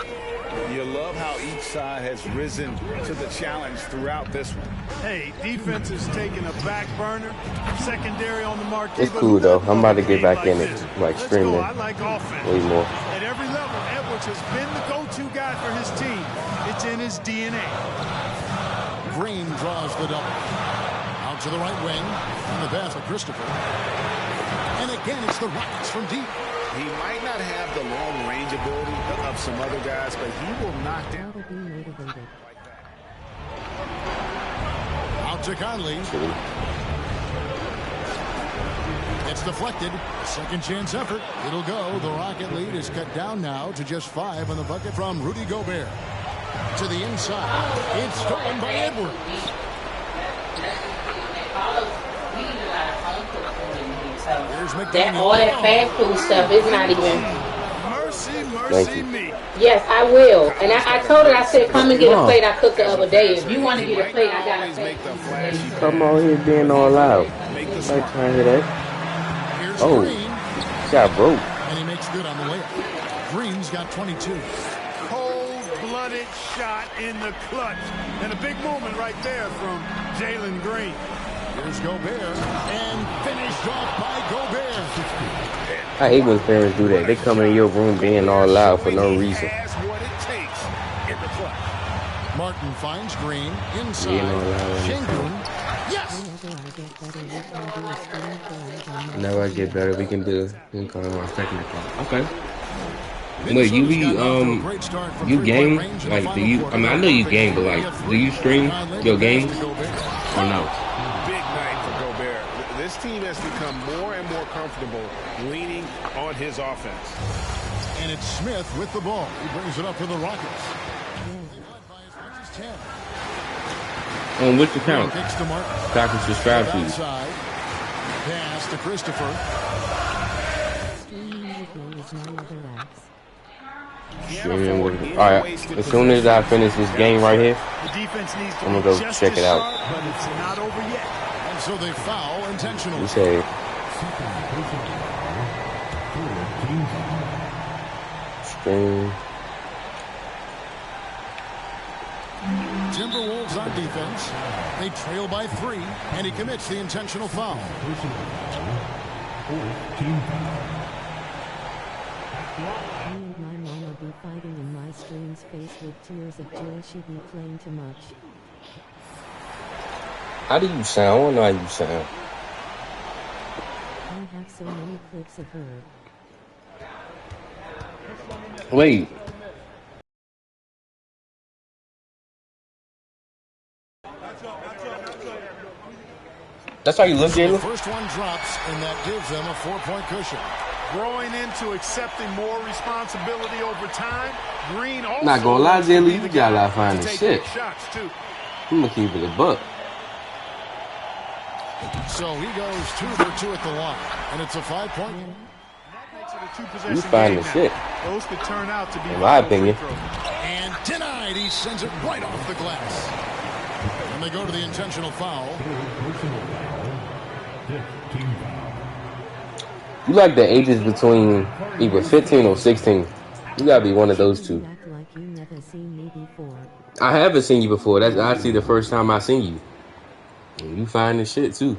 you love how each side has risen to the challenge throughout this one. Hey, defense is taking a back burner. Secondary on the marquee. It's but cool who though. doesn't I'm about to love a get back game in like it, this? like Let's streaming go. I like offense. way more. At every level, Edwards has been the go-to guy for his team. It's in his DNA. Green draws the double. Out to the right wing. And the pass to Christopher. And again, it's the Rockets from deep. He might not have the long-range ability of some other guys, but he will knock down. Gotta be motivated. Out to Conley. It's deflected. Second chance effort. It'll go. The Rocket lead is cut down now to just 5 on the bucket from Rudy Gobert. To the inside. It's stolen by Edwards. Here's That all that fast food stuff is not even. Mercy me. Yes, I will. And I told her, I said, come and get a plate I cooked the other day. If you want to get a plate, I got a plate. Come on here being all loud. Like trying to hear that. Here's Oh, Green. shot broke. And he makes good on the layup. Green's got 22. Cold-blooded shot in the clutch. And a big moment right there from Jalen Green. Here's Gobert. And finished off by Gobert. I hate when parents do that. They come in your room being all loud for no reason. Martin finds Green inside. Being all loud. Shingun. Yes! Whenever I get better, we can do stream for Whenever I get better, we can call it my second account. Okay. Wait, you game? Like, do you? I mean, I know you game, but like, do you stream your games or no? Big night for Gobert. This team has become more and more comfortable leaning on his offense. And it's Smith with the ball. He brings it up for the Rockets. They led by as much as 10. On which account? Kicks to Martin. So I can subscribe to you. Outside. Pass to Christopher. Alright, as soon as I finish this game right here, I'm gonna go check it out. But it's not over yet. And so they foul intentionally. You say stream. Timberwolves on defense. They trail by 3, and he commits the intentional foul. My mama be fighting in my stream's face with tears of joy. She be playing too much. How do you sound? I don't know how you sound. I have so many clips of her. Wait. That's how you look, Jalen? The first one drops, and that gives them a 4-point cushion. Growing into accepting more responsibility over time. Green also Not gonna lie, Jalen, you gotta find the take shit. shots too. I'm gonna keep it a buck. So he goes 2 for 2 at the line, and it's a 5-point game. You find the shit. Those could turn out to be in my opinion. And denied. He sends it right off the glass. And they go to the intentional foul. You like the ages between either 15 or 16. You gotta be one of those two. I haven't seen you before. That's actually the first time I seen you. And you find the shit too.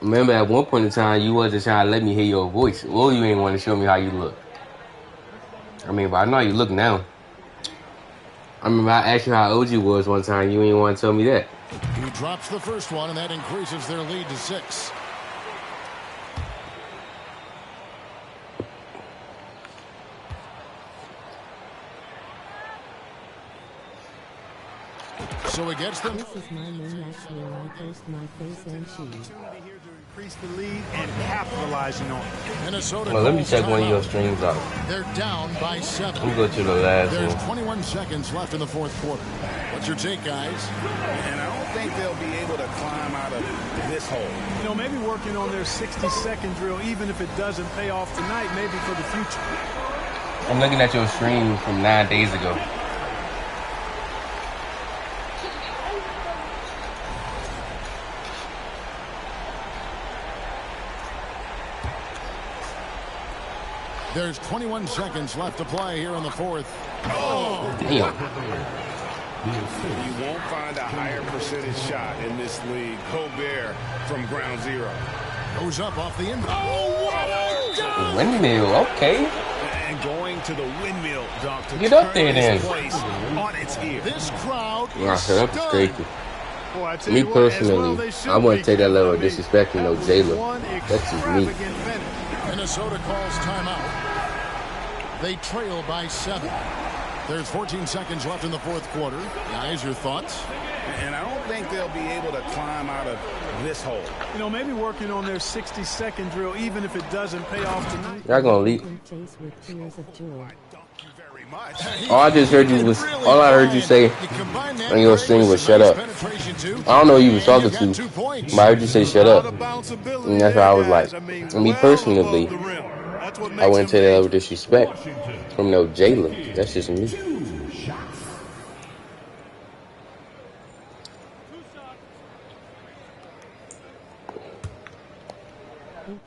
Remember at one point in time you wasn't trying to let me hear your voice. Well, you ain't want to show me how you look. I mean, but I know how you look now. I remember I asked you how old you was one time. You ain't want to tell me that. He drops the first one, and that increases their lead to 6. So he gets them. This is my name, actually. I post my face and shoes. Increase the lead and capitalizing on it. Minnesota. Well, let me check one of your streams out. They're down by 7. Let me go to the last There's one. 21 seconds left in the 4th quarter. What's your take, guys? And I don't think they'll be able to climb out of this hole. You know, maybe working on their 60-second drill, even if it doesn't pay off tonight, maybe for the future. I'm looking at your stream from 9 days ago. There's 21 seconds left to play here in the 4th. Oh! Damn. You won't find a higher percentage shot in this league. Gobert from ground zero. Goes up off the inbound. Oh, what a dunk! Windmill, okay. And going to the windmill dunk to get up there turn then. this place on its ear. This crowd Yeah, is that was crazy. Boy, I tell Me you what, personally, as well they should I wouldn't be. take that level of I mean, disrespecting no that was Jalen. one That's just me. extravagant finish. Minnesota calls timeout. They trail by 7. There's 14 seconds left in the 4th quarter. Guys, your thoughts? And I don't think they'll be able to climb out of this hole. You know, maybe working on their 60-second drill, even if it doesn't pay off tonight. Y'all gonna leave. Face with tears of joy. All I just heard you was, all I heard you say on your stream was shut up. I don't know who you was talking to, but I heard you say shut up. And that's why I was like, me personally, I wouldn't take that level of disrespect from no Jalen. That's just me.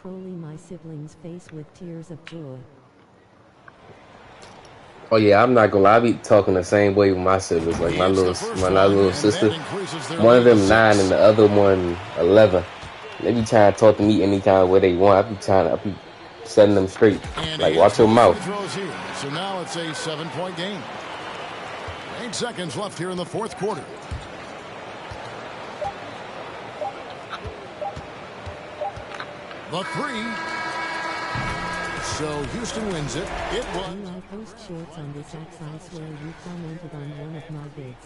Crowley, my siblings face with tears of joy. Oh yeah, I'm not gonna lie. I be talking the same way with my siblings. Like my little sister, one of them 9 and the other one 11. They be trying to talk to me any kind of way they want. I be setting them straight. Like watch your mouth. So now it's a 7-point game. 8 seconds left here in the 4th quarter. The 3. so Houston wins it. It was. Do I post shorts on this X? I swear you commented on one of my vids.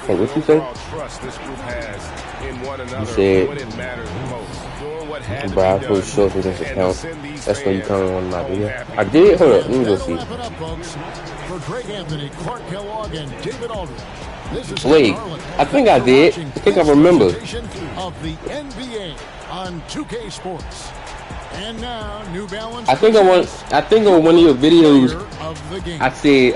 Hey, what you say? Trust this group has in one another You said, when it matters most. Doing what had to bro, I be post done shorts with this and to account. send these That's why you fans comment on my home video. happy. I did? Hold up, let me go That'll see. wrap it up, folks. For Greg Anthony, Clark Kellogg, and David Aldridge. This is Wait, I think I did. I think I remember. Of the NBA on 2K Sports. And now, New Balance. I think on one of your videos, of the game. I said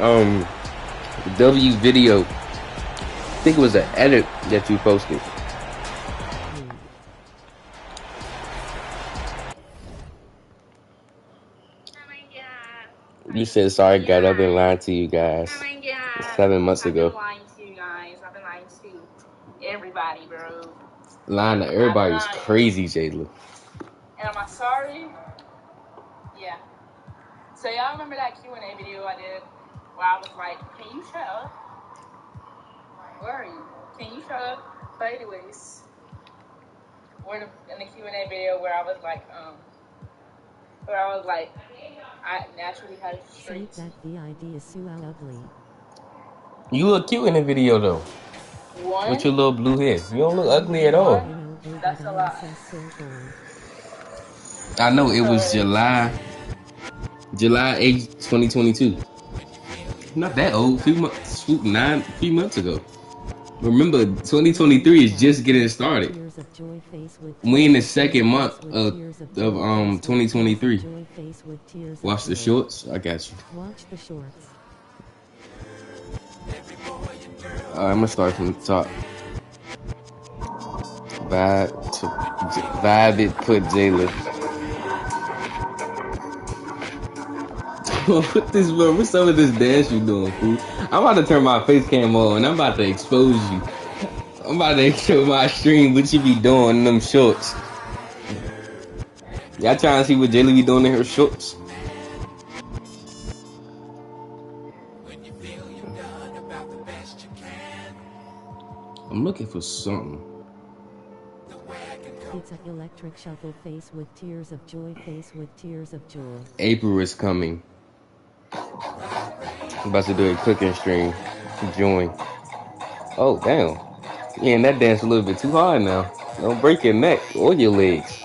W video. I think it was an edit that you posted. You said sorry, guys. I've been lying to you guys 7 months ago. I've been lying to you guys. I've been lying to everybody, bro. Lying to everybody is crazy, Jayla. And am I sorry? Yeah. So y'all remember that Q&A video I did where I was like, can you shut up? Where are you? Can you shut up? But anyways, we're in the Q&A video where I was like, I naturally had Say that the ID is so ugly. You look cute in the video though. One? With your little blue hair. You don't look ugly at all. That's a lie. I know it was July 8th, 2022. Not that old. Few months ago. Remember, 2023 is just getting started. We in the second month of 2023. Watch the shorts. I got you. Watch the shorts. I'm gonna start from the top. Vibe it, put Jayla. What's some of this dance you doing, fool? I'm about to turn my face cam on and I'm about to expose you. I'm about to show my stream what you be doing in them shorts. Y'all trying to see what Jayla be doing in her shorts? I'm looking for something. It's an electric shuffle face with tears of joy, face with tears of joy. April is coming. I'm about to do a cooking stream. Join. Oh, damn. Yeah, and that dance a little bit too hard now. Don't break your neck or your legs.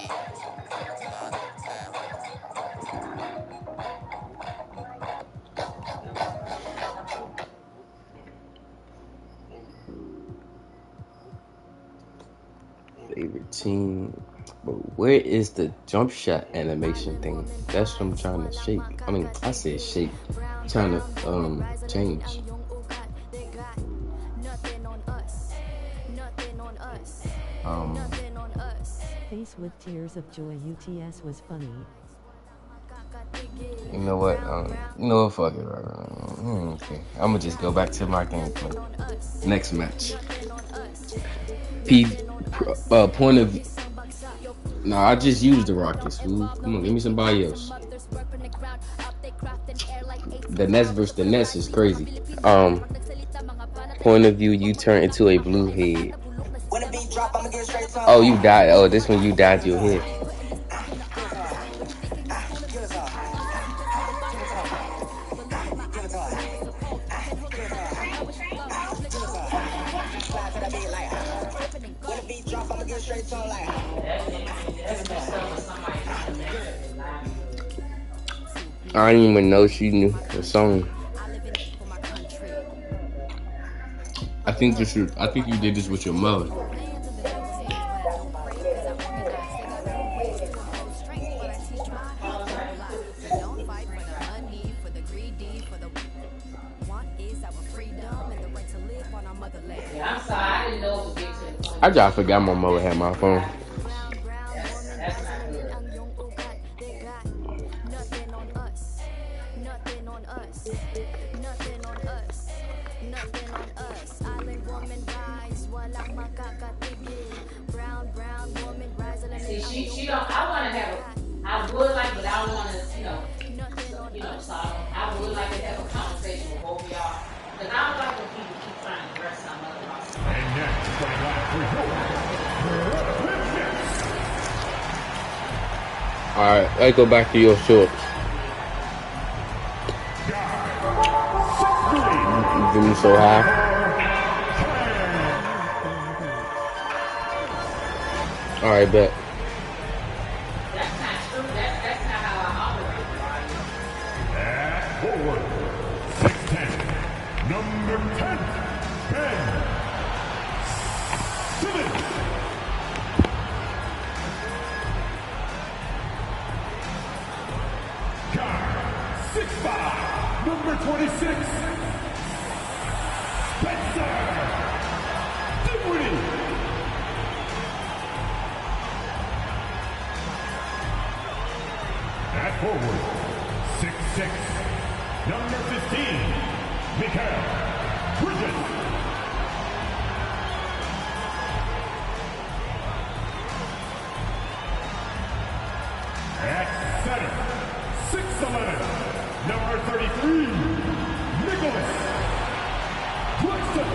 Favorite team. But where is the jump shot animation thing? That's what I'm trying to shape. I mean, I said shape. I'm trying to change. Face with tears of joy. UTS was funny. You know what? Fuck it. Okay. I'm gonna just go back to my gameplay. Next match. Point of view. No, I just used the Rockets, fool. Come on, give me somebody else. The Nets versus the Nets is crazy. Point of view, you turn into a blue head. Oh, you died. Oh, this one you died your head. I didn't even know she knew the song. I think you did this with your mother. I just forgot my mother had my phone. See, she don't. I want to have I would like, but I don't want to, so I would like to have a conversation with both of y'all, because I don't like when people keep trying to dress some other person. And next, coming up for Alright, let's go back to your shorts. Give me so high. Alright, bet. That's not true. That's not how I operate. At forward, 6'10", number 10, Ben Simmons. Guard, 6'5", number 26, Spencer Dinwiddie. At forward, 6'6", number 15, Mikal Bridges. At center, 6'11", number 33, Nicholas Claxton.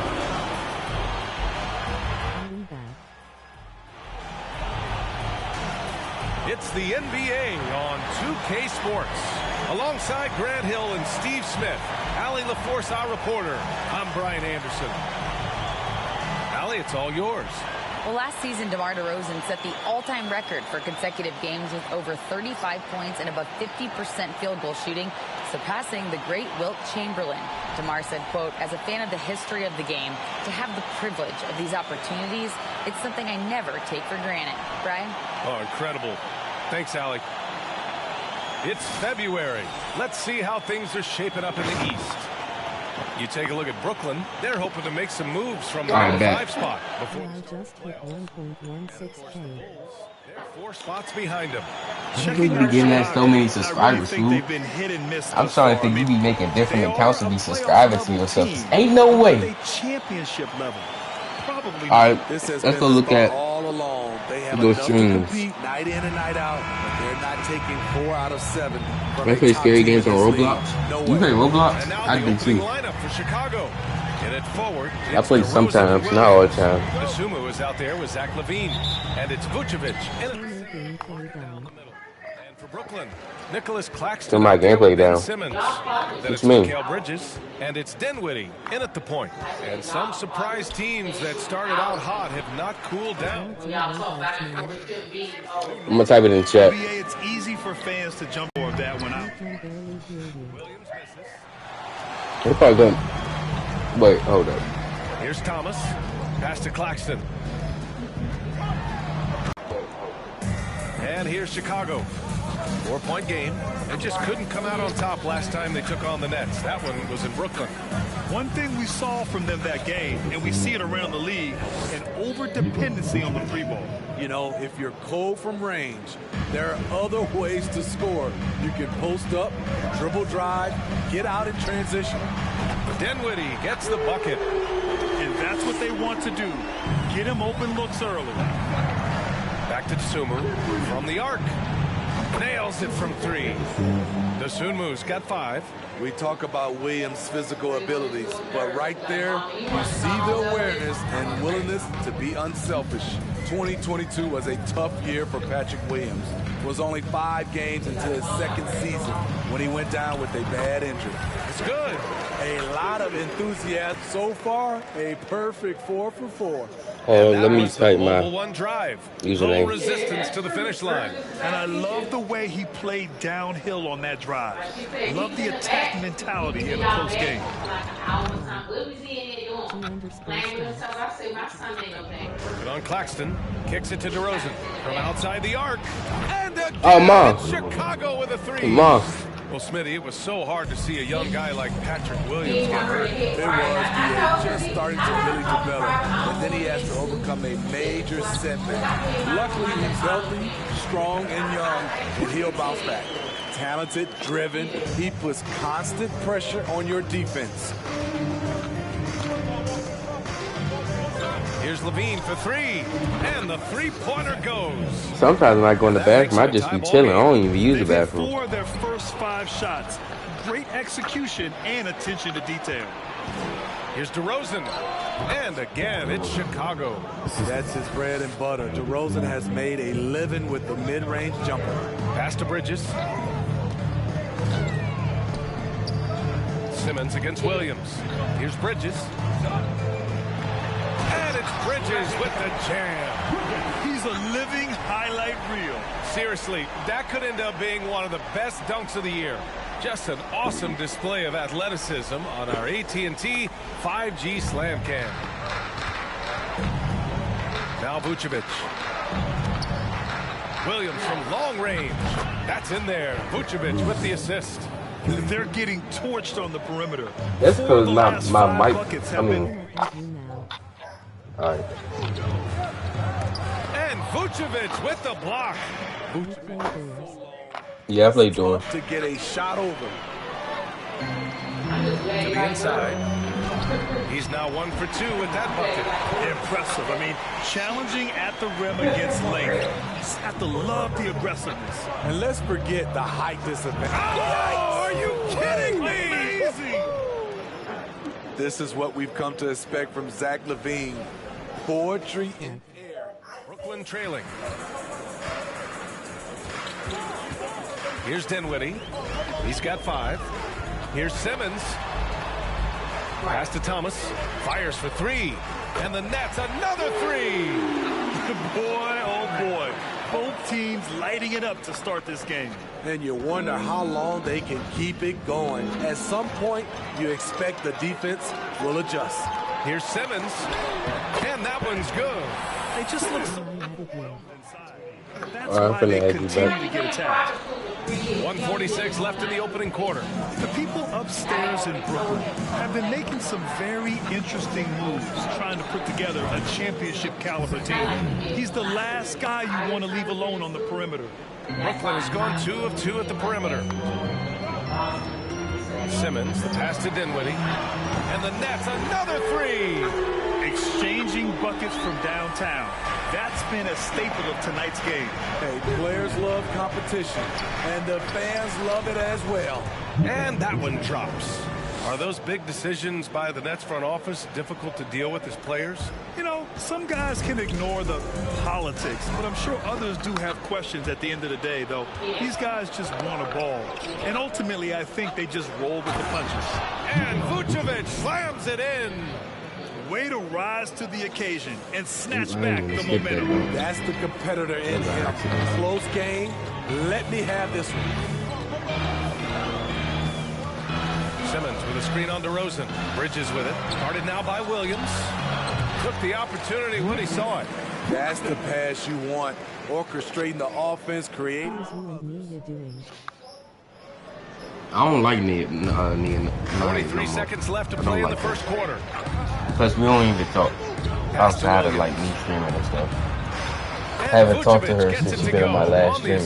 It's the NBA on 2K Sports. Alongside Grant Hill and Steve Smith, Allie LaForce, our reporter. I'm Brian Anderson. Allie, it's all yours. Well, last season, DeMar DeRozan set the all-time record for consecutive games with over 35 points and above 50% field goal shooting, surpassing the great Wilt Chamberlain. DeMar said, quote, "As a fan of the history of the game, to have the privilege of these opportunities, it's something I never take for granted." Brian? Oh, incredible. Thanks, Allie. It's February. Let's see how things are shaping up in the East. You take a look at Brooklyn. They're hoping to make some moves from the 5 spot. Before I just hit 1.16K. They're 4 spots behind them. You be getting that so many subscribers, fool. I'm starting to think you be making different accounts to be subscribing to yourself. Ain't no way. Championship level. Alright, let's go look at those streams. Night in and night out, but they're not taking 4 out of 7. They play scary games on Roblox. You play Roblox? I do too. I play sometimes, not all the time. Sumu is out there with Zach LaVine, and it's Vucevic. And for Brooklyn, Nicholas Claxton. Turn my gameplay down. Simmons. What It's you mean? Mikal Bridges, and it's Dinwiddie in at the point. And some surprise teams that started out hot have not cooled down. I'm gonna type it in chat. It's easy for fans to jump on that one out. They probably gonna. Wait, hold up. Here's Thomas. Pass to Claxton. And here's Chicago. 4-point game. They just couldn't come out on top last time they took on the Nets. That one was in Brooklyn. One thing we saw from them that game, and we see it around the league, an over-dependency on the free ball. You know, if you're cold from range, there are other ways to score. You can post up, dribble drive, get out in transition. Dinwiddie gets the bucket. And that's what they want to do. Get him open looks early. Back to Tsumu from the arc. Nails it from 3. Dosunmu's got 5. We talk about Williams' physical abilities, but right there, you see the awareness and willingness to be unselfish. 2022 was a tough year for Patrick Williams. It was only 5 games into his second season when he went down with a bad injury. It's good. A lot of enthusiasm so far. A perfect 4 for 4. Oh, let me type my one drive. username. Resistance to the finish line. And I love the way he played downhill on that drive. Love the attack mentality in a close game. Working on Claxton. Kicks it to DeRozan from outside the arc. And again, Oh, Mom. Chicago with a 3. Mom. Well, Smitty, it was so hard to see a young guy like Patrick Williams get hurt. It was. He had just started to really develop, and then he has to overcome a major setback. Luckily, he's healthy, strong, and young, and he'll bounce back. Talented, driven, he puts constant pressure on your defense. Here's LaVine for 3, and the 3-pointer goes. Sometimes when I go in the bathroom, I just be chilling. I don't even use the bathroom. 4 of their first 5 shots. Great execution and attention to detail. Here's DeRozan. And again, it's Chicago. That's his bread and butter. DeRozan has made a living with the mid-range jumper. Pass to Bridges. Simmons against Williams. Here's Bridges. And it's Bridges with the jam. He's a living highlight reel. Seriously, that could end up being one of the best dunks of the year. Just an awesome display of athleticism on our AT&T 5G Slam Cam. Now Vucevic. Williams from long range. That's in there. Vucevic with the assist. They're getting torched on the perimeter. That's because my mic. I mean, all right. And Vucevic with the block. Yeah, I played door. To get a shot over. To the inside. He's now 1 for 2 with that bucket. Impressive. I mean, challenging at the rim against length. Just have to love the aggressiveness. And let's forget the height disadvantage. Oh, are you kidding me? Amazing. This is what we've come to expect from Zach LaVine. Poetry in air. Brooklyn trailing. Here's Dinwiddie. He's got 5. Here's Simmons. Pass to Thomas. Fires for 3. And the Nets, another 3. Boy, oh boy. Both teams lighting it up to start this game. And you wonder how long they can keep it going. At some point, you expect the defense will adjust. Here's Simmons. And that one's good. They just look so inside. That's I'm why finna they add you continue back. to get attacked. 1:46 left in the opening quarter. The people upstairs in Brooklyn have been making some very interesting moves, trying to put together a championship caliber team. He's the last guy you want to leave alone on the perimeter. Brooklyn has gone 2 of 2 at the perimeter. Simmons, the pass to Dinwiddie. And the Nets, another 3. Exchanging buckets from downtown. That's been a staple of tonight's game. Hey, players love competition, and the fans love it as well. And that one drops. Are those big decisions by the Nets front office difficult to deal with as players? You know, some guys can ignore the politics, but I'm sure others do have questions at the end of the day, though. These guys just want a ball. And ultimately, I think they just roll with the punches. And Vucevic slams it in. Way to rise to the occasion and snatch back the momentum. That's the competitor in him. Close game. Let me have this one. Simmons with a screen on DeRozan. Bridges with it. Guarded now by Williams. Took the opportunity when he saw it. That's the pass you want. Orchestrating the offense, creating. I don't like Nia. 43 seconds left to play in the first quarter. Plus, we don't even talk outside of like me streaming and stuff. I haven't talked to her since she been on my last stream,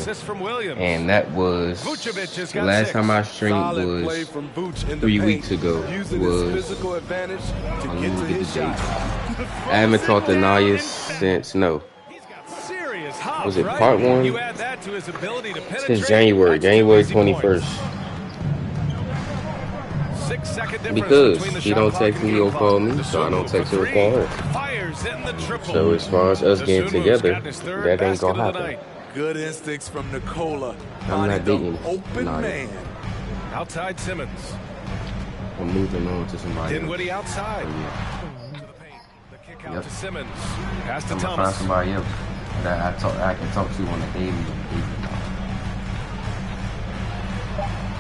and that was the last time I streamed was 3 weeks ago. Was I haven't talked to Naya since was it part 1? Since January 21st. Because she don't text me or call me, so I don't text her or call her. So as far as us getting together, that ain't gonna happen. Good instincts from Nicola. I'm not dating open man. Outside Simmons. I'm moving on to somebody else. Dinwiddie outside. The kick out to Simmons. Pass to I'm gonna Thomas. find somebody else that I can talk to on a daily.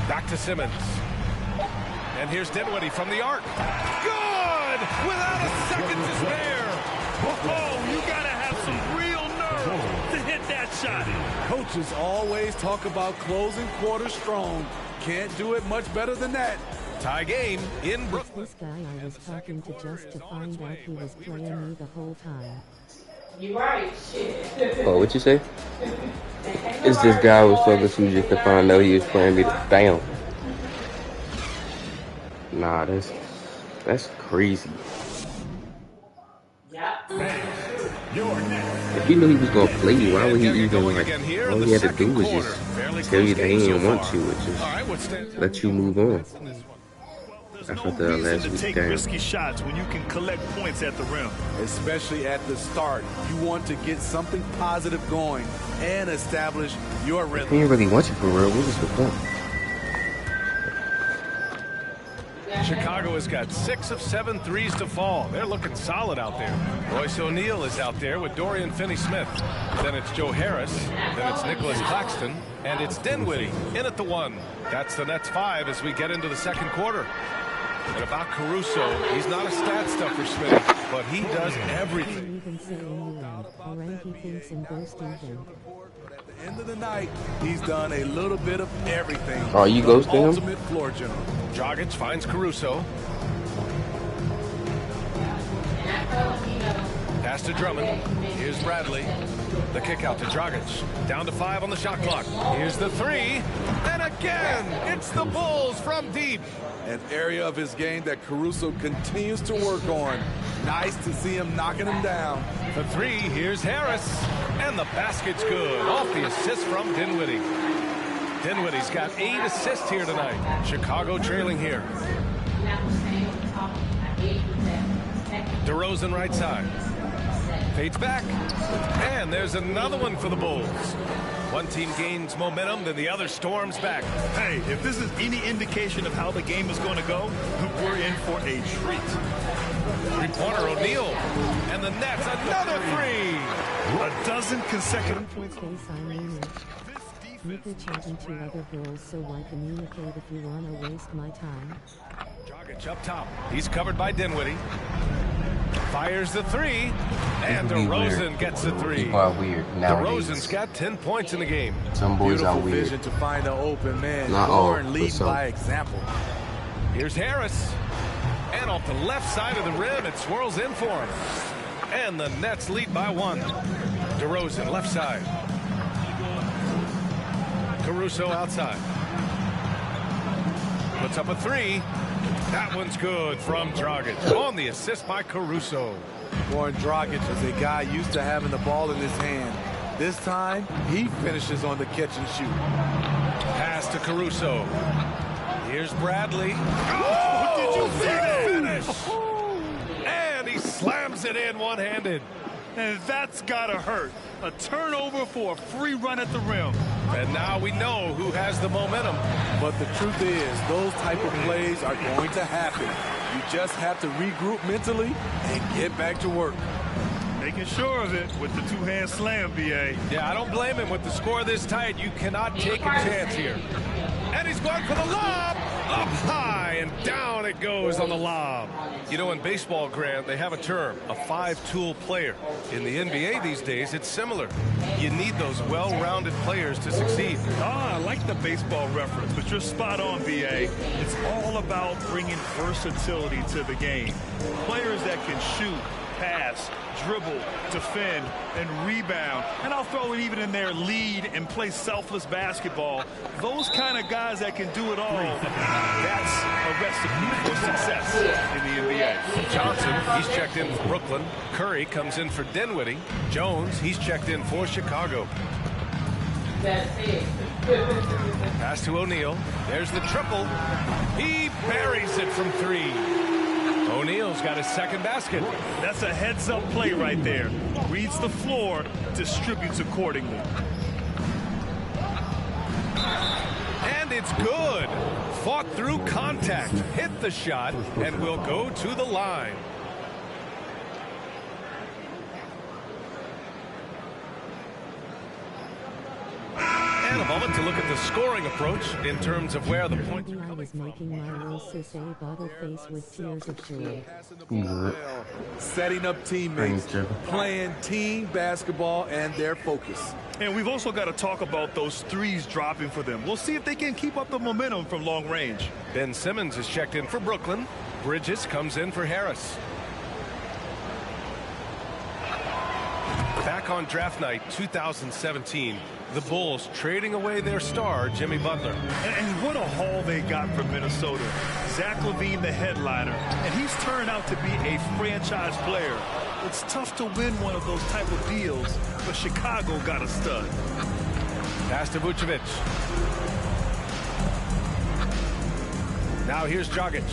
Back to Simmons. And here's Dinwiddie from the arc. Good! Without a second to spare. Oh, you gotta have some real nerve to hit that shot. Coaches always talk about closing quarters strong. Can't do it much better than that. Tie game in Brooklyn. This guy I was talking to just to find out he was playing me the whole time. You right, shit. Oh, what you say? It's this guy I was talking to just to find out he was playing me. Damn. Nah, that's crazy. If he knew he was gonna play you, why would he even all he had to do was just tell you that he didn't want to, or just let you move on. No reason to take risky shots when you can collect points at the rim. Especially at the start. You want to get something positive going and establish your rhythm. He didn't really want you for real. What was the point? Chicago has got 6 of 7 threes to fall. They're looking solid out there. Royce O'Neal is out there with Dorian Finney-Smith. Then it's Joe Harris. Then it's Nicholas Claxton. And it's Dinwiddie in at the 1. That's the Nets 5 as we get into the second quarter. And about Caruso, he's not a stat stuffer, Smitty, but he does everything. At the end of the night, he's done a little bit of everything. Are you ghosting him? Ultimate floor general. Dragic finds Caruso. Pass to Drummond. Here's Bradley. The kick out to Dragic. Down to 5 on the shot clock. Here's the 3. And again, it's the Bulls from deep. An area of his game that Caruso continues to work on. Nice to see him knocking him down. The 3, here's Harris. And the basket's good. Off the assist from Dinwiddie. Dinwiddie's got 8 assists here tonight. Chicago trailing here. DeRozan right side. Fades back. And there's another one for the Bulls. One team gains momentum, then the other storms back. Hey, if this is any indication of how the game is going to go, we're in for a treat. Three-pointer O'Neal. And the Nets, another 3. A dozen consecutive points. Nickel chatting to other girls, so why communicate if you wanna waste my time? Dragic up top. He's covered by Dinwiddie. Fires the 3. And DeRozan gets the 3. People are weird nowadays. DeRozan's got 10 points in the game. Some boys are weird. Vision to find an open man. Not all, and lead by example. Here's Harris. And off the left side of the rim, it swirls in for him. And the Nets lead by 1. DeRozan left side. Caruso outside. Puts up a 3. That one's good from Dragic. On the assist by Caruso. Goran Dragic is a guy used to having the ball in his hand. This time, he finishes on the catch and shoot. Pass to Caruso. Here's Bradley. Oh, did you see that finish? And he slams it in one-handed. And that's gotta hurt. A turnover for a free run at the rim. And now we know who has the momentum. But the truth is, those type of plays are going to happen. You just have to regroup mentally and get back to work. Making sure of it with the two-hand slam, B.A. Yeah, I don't blame him. With the score this tight, you cannot take a chance here. And he's going for the lob. Up high and down it goes on the lob. You know, in baseball, Grant, they have a term, a 5-tool player. In the NBA these days, it's similar. You need those well-rounded players to succeed. I like the baseball reference, but you're spot on, B.A. It's all about bringing versatility to the game. Players that can shoot, pass, dribble, defend, and rebound. And I'll throw it even in there, lead and play selfless basketball. Those kind of guys that can do it all, that's a recipe for success in the NBA. Johnson, he's checked in for Brooklyn. Curry comes in for Dinwiddie. Jones, he's checked in for Chicago. Pass to O'Neal. There's the triple. He buries it from 3. O'Neal's got his second basket. That's a heads-up play right there. Reads the floor, distributes accordingly. And it's good. Fought through contact, hit the shot, and will go to the line. And a moment to look at the scoring approach in terms of where the points are coming from. Making my little sissy bottle face with tears of joy. Setting up teammates, playing team basketball, and their focus. And we've also got to talk about those threes dropping for them. We'll see if they can keep up the momentum from long range. Ben Simmons is checked in for Brooklyn. Bridges comes in for Harris. Back on draft night 2017, the Bulls trading away their star, Jimmy Butler. And what a haul they got from Minnesota. Zach LaVine, the headliner, and he's turned out to be a franchise player. It's tough to win one of those type of deals, but Chicago got a stud. Pass to Vucevic. Now here's Dragic.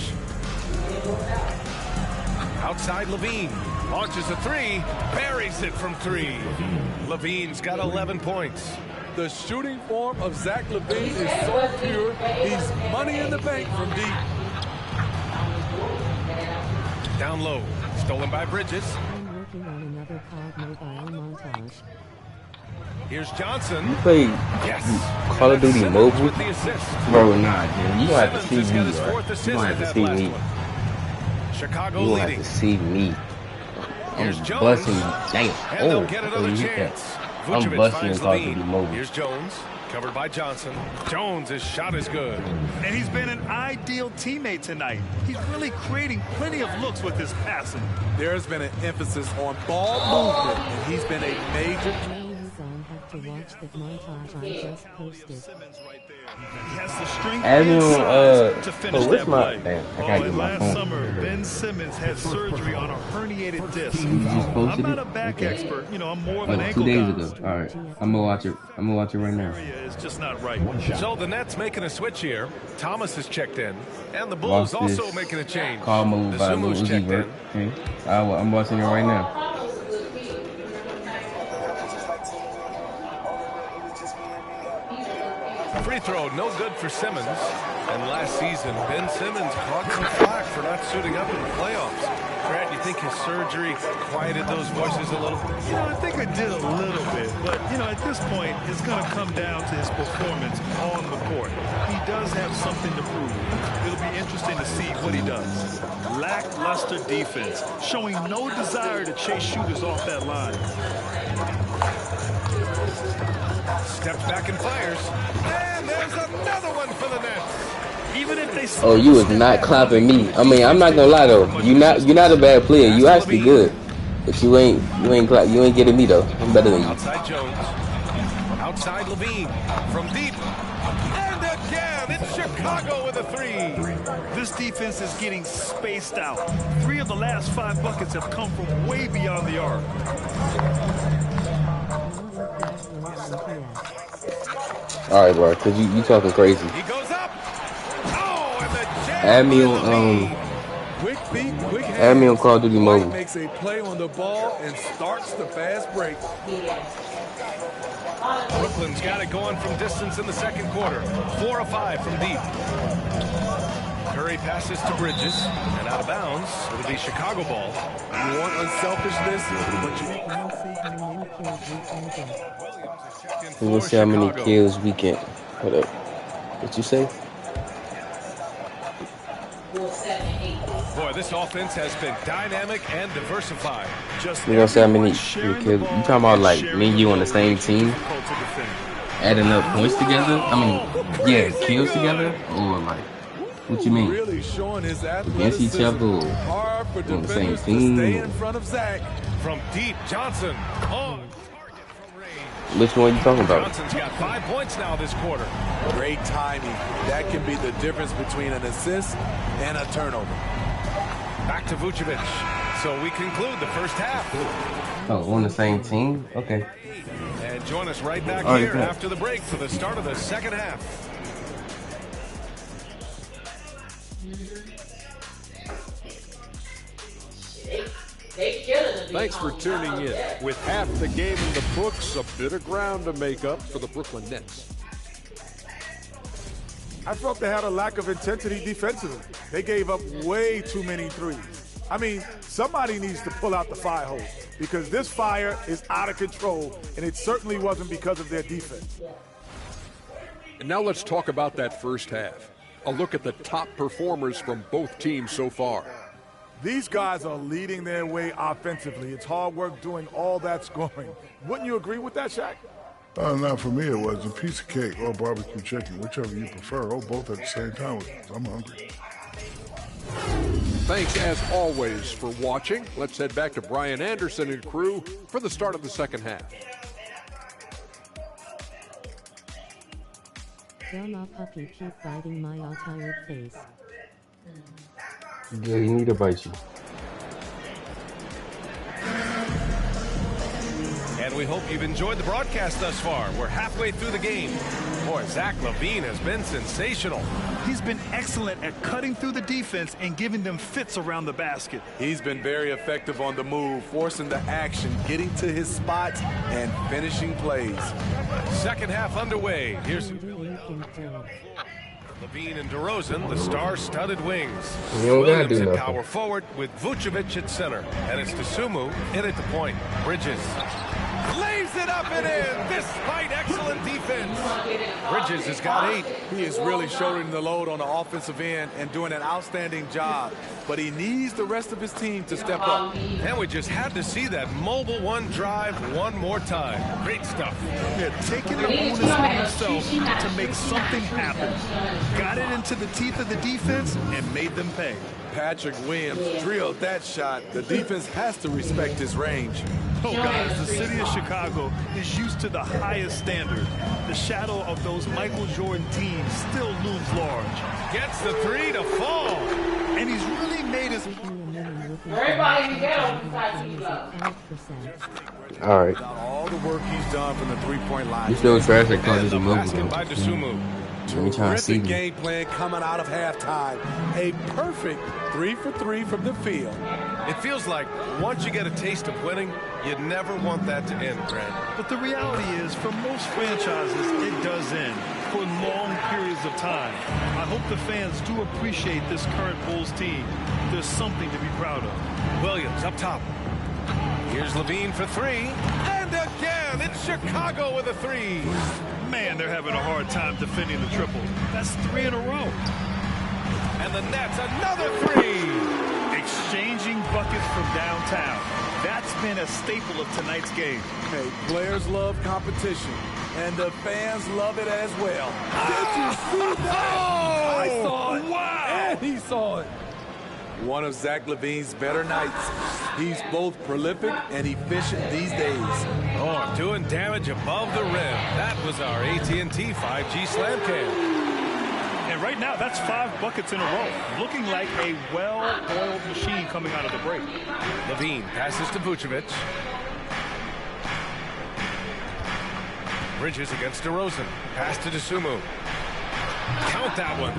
Outside Levine. Launches a three. Buries it from three. Levine's got 11 points. The shooting form of Zach LaVine is so pure. He's money in the bank from deep. Down low. Stolen by Bridges. I'm working on another COD mobile montage. Here's Johnson. You play Call of Duty Mobile? With the assist. Bro, nah, dude. You gonna have to see me, Simmons bro. fourth assist You gonna have to with see that me. last one. Chicago You gonna leading. have to see me. Here's I'm Jones. busting you. Damn. And Oh, they'll get another you hit chance. that. I'm Vucevic busting finds in Call of Duty Levine. Mobile. Here's Jones. Covered by Johnson. Jones' his shot is good. And he's been an ideal teammate tonight. He's really creating plenty of looks with his passing. There's been an emphasis on ball movement, and he's been a major. Have to watch the montage I just posted. He has the strength Add me and on, size to finish what's that my, play. damn, I gotta get And my last phone. summer, Ben Simmons had surgery on a herniated disc. You just posted I'm not it? a back Okay. expert. You know, I'm more of an 2 ankle days guy. ago. All right, I'm gonna watch it. I'm gonna watch it right now. It's just not right. So the Nets making a switch here. Thomas has checked in. And the Bulls Watch this also making a change. Call move by Lil Zumu's Uzi checked Vert. in. Okay, I'm watching it right now. Free throw, no good for Simmons. And last season, Ben Simmons caught some flack for not suiting up in the playoffs. Grant, you think his surgery quieted those voices a little? You know, I think it did a little bit. But, you know, at this point, it's going to come down to his performance on the court. He does have something to prove. It'll be interesting to see what he does. Lackluster defense, showing no desire to chase shooters off that line. Steps back and fires. And there's another one for the Nets. Even if they Oh, you was not clapping me. I mean, I'm not gonna lie though. You're not a bad player. You actually good, but you ain't getting me though. I'm better than you. Outside Jones. Outside Levine. From deep. And again, it's Chicago with a three. This defense is getting spaced out. 3 of the last 5 buckets have come from way beyond the arc. All right, bro, cause you talking crazy. He goes up. Oh, and the jam. Add me on Quick feet, quick hands. add me on Call of Duty White Mobile. makes a play on the ball and starts the fast break. Brooklyn's got it going from distance in the second quarter. 4 of 5 from deep. Curry passes to Bridges and out of bounds. It'll be Chicago ball. You want unselfishness, but you We're gonna see how many kills we can. Hold up. What you say? Boy, this offense has been dynamic and diversified. We're gonna see how many kills. You talking about like me and you on the same team, adding up points together? I mean, yeah, kills together, or like, what you mean? really showing his Against each athleticism. other, or Hard for on the same defenders to stay team? in front of Zach. From deep, Johnson on. Which one you talking about? Johnson's got 5 points now this quarter. Great timing. That can be the difference between an assist and a turnover. Back to Vucevic. So we conclude the first half. Oh, on the same team? Okay. And join us right back All right, here good. after the break for the start of the second half. Thanks for tuning in. With half the game in the books, a bit of ground to make up for the Brooklyn Nets. I felt they had a lack of intensity defensively. They gave up way too many threes. I mean, somebody needs to pull out the fire hose because this fire is out of control, and it certainly wasn't because of their defense. And now let's talk about that first half. A look at the top performers from both teams so far. These guys are leading their way offensively. It's hard work doing all that scoring. Wouldn't you agree with that, Shaq? Not for me. It was a piece of cake or barbecue chicken, whichever you prefer, or both at the same time. I'm hungry. Thanks as always for watching. Let's head back to Brian Anderson and crew for the start of the second half. Grandma puppy keep biting my all tired face. Yeah, you need to bite you. And we hope you've enjoyed the broadcast thus far. We're halfway through the game. Boy, Zach LaVine has been sensational. He's been excellent at cutting through the defense and giving them fits around the basket. He's been very effective on the move, forcing the action, getting to his spots, and finishing plays. Second half underway. Here's LaVine and DeRozan, the star-studded wings. Williams at power forward with Vucevic at center. And it's Dosunmu in at the point. Bridges lays it up and in, despite excellent defense. Bridges has got 8. He is really shouldering the load on the offensive end and doing an outstanding job. But he needs the rest of his team to step up. And we just had to see that mobile one drive one more time. Great stuff. Yeah, taking the onus on himself to make something happen. Got it into the teeth of the defense and made them pay. Patrick Williams drilled that shot. The defense has to respect his range. Oh, guys, the city of Chicago is used to the highest standard. The shadow of those Michael Jordan teams still looms large. Gets the 3 to fall. And he's really made his... Everybody together besides you. All right. All the work he's done from the three-point line. You feel traffic causes a move. By Dosunmu. Terrific game plan coming out of halftime. A perfect 3 for 3 from the field. It feels like once you get a taste of winning, you never want that to end, Grant. But the reality is, for most franchises, it does end for long periods of time. I hope the fans do appreciate this current Bulls team. There's something to be proud of. Williams up top. Here's LaVine for 3. And again, it's Chicago with a 3. Man, they're having a hard time defending the triple. That's 3 in a row. And the Nets, another 3. Exchanging buckets from downtown. That's been a staple of tonight's game. Hey, players love competition, and the fans love it as well. Did you see that? I saw it. Wow. And he saw it. One of Zach LaVine's better nights. He's both prolific and efficient these days. Oh, doing damage above the rim. That was our AT&T 5G slam cam. And right now, that's 5 buckets in a row. Looking like a well-oiled machine coming out of the break. LaVine passes to Vucevic. Bridges against DeRozan. Pass to Dosunmu. Count that one.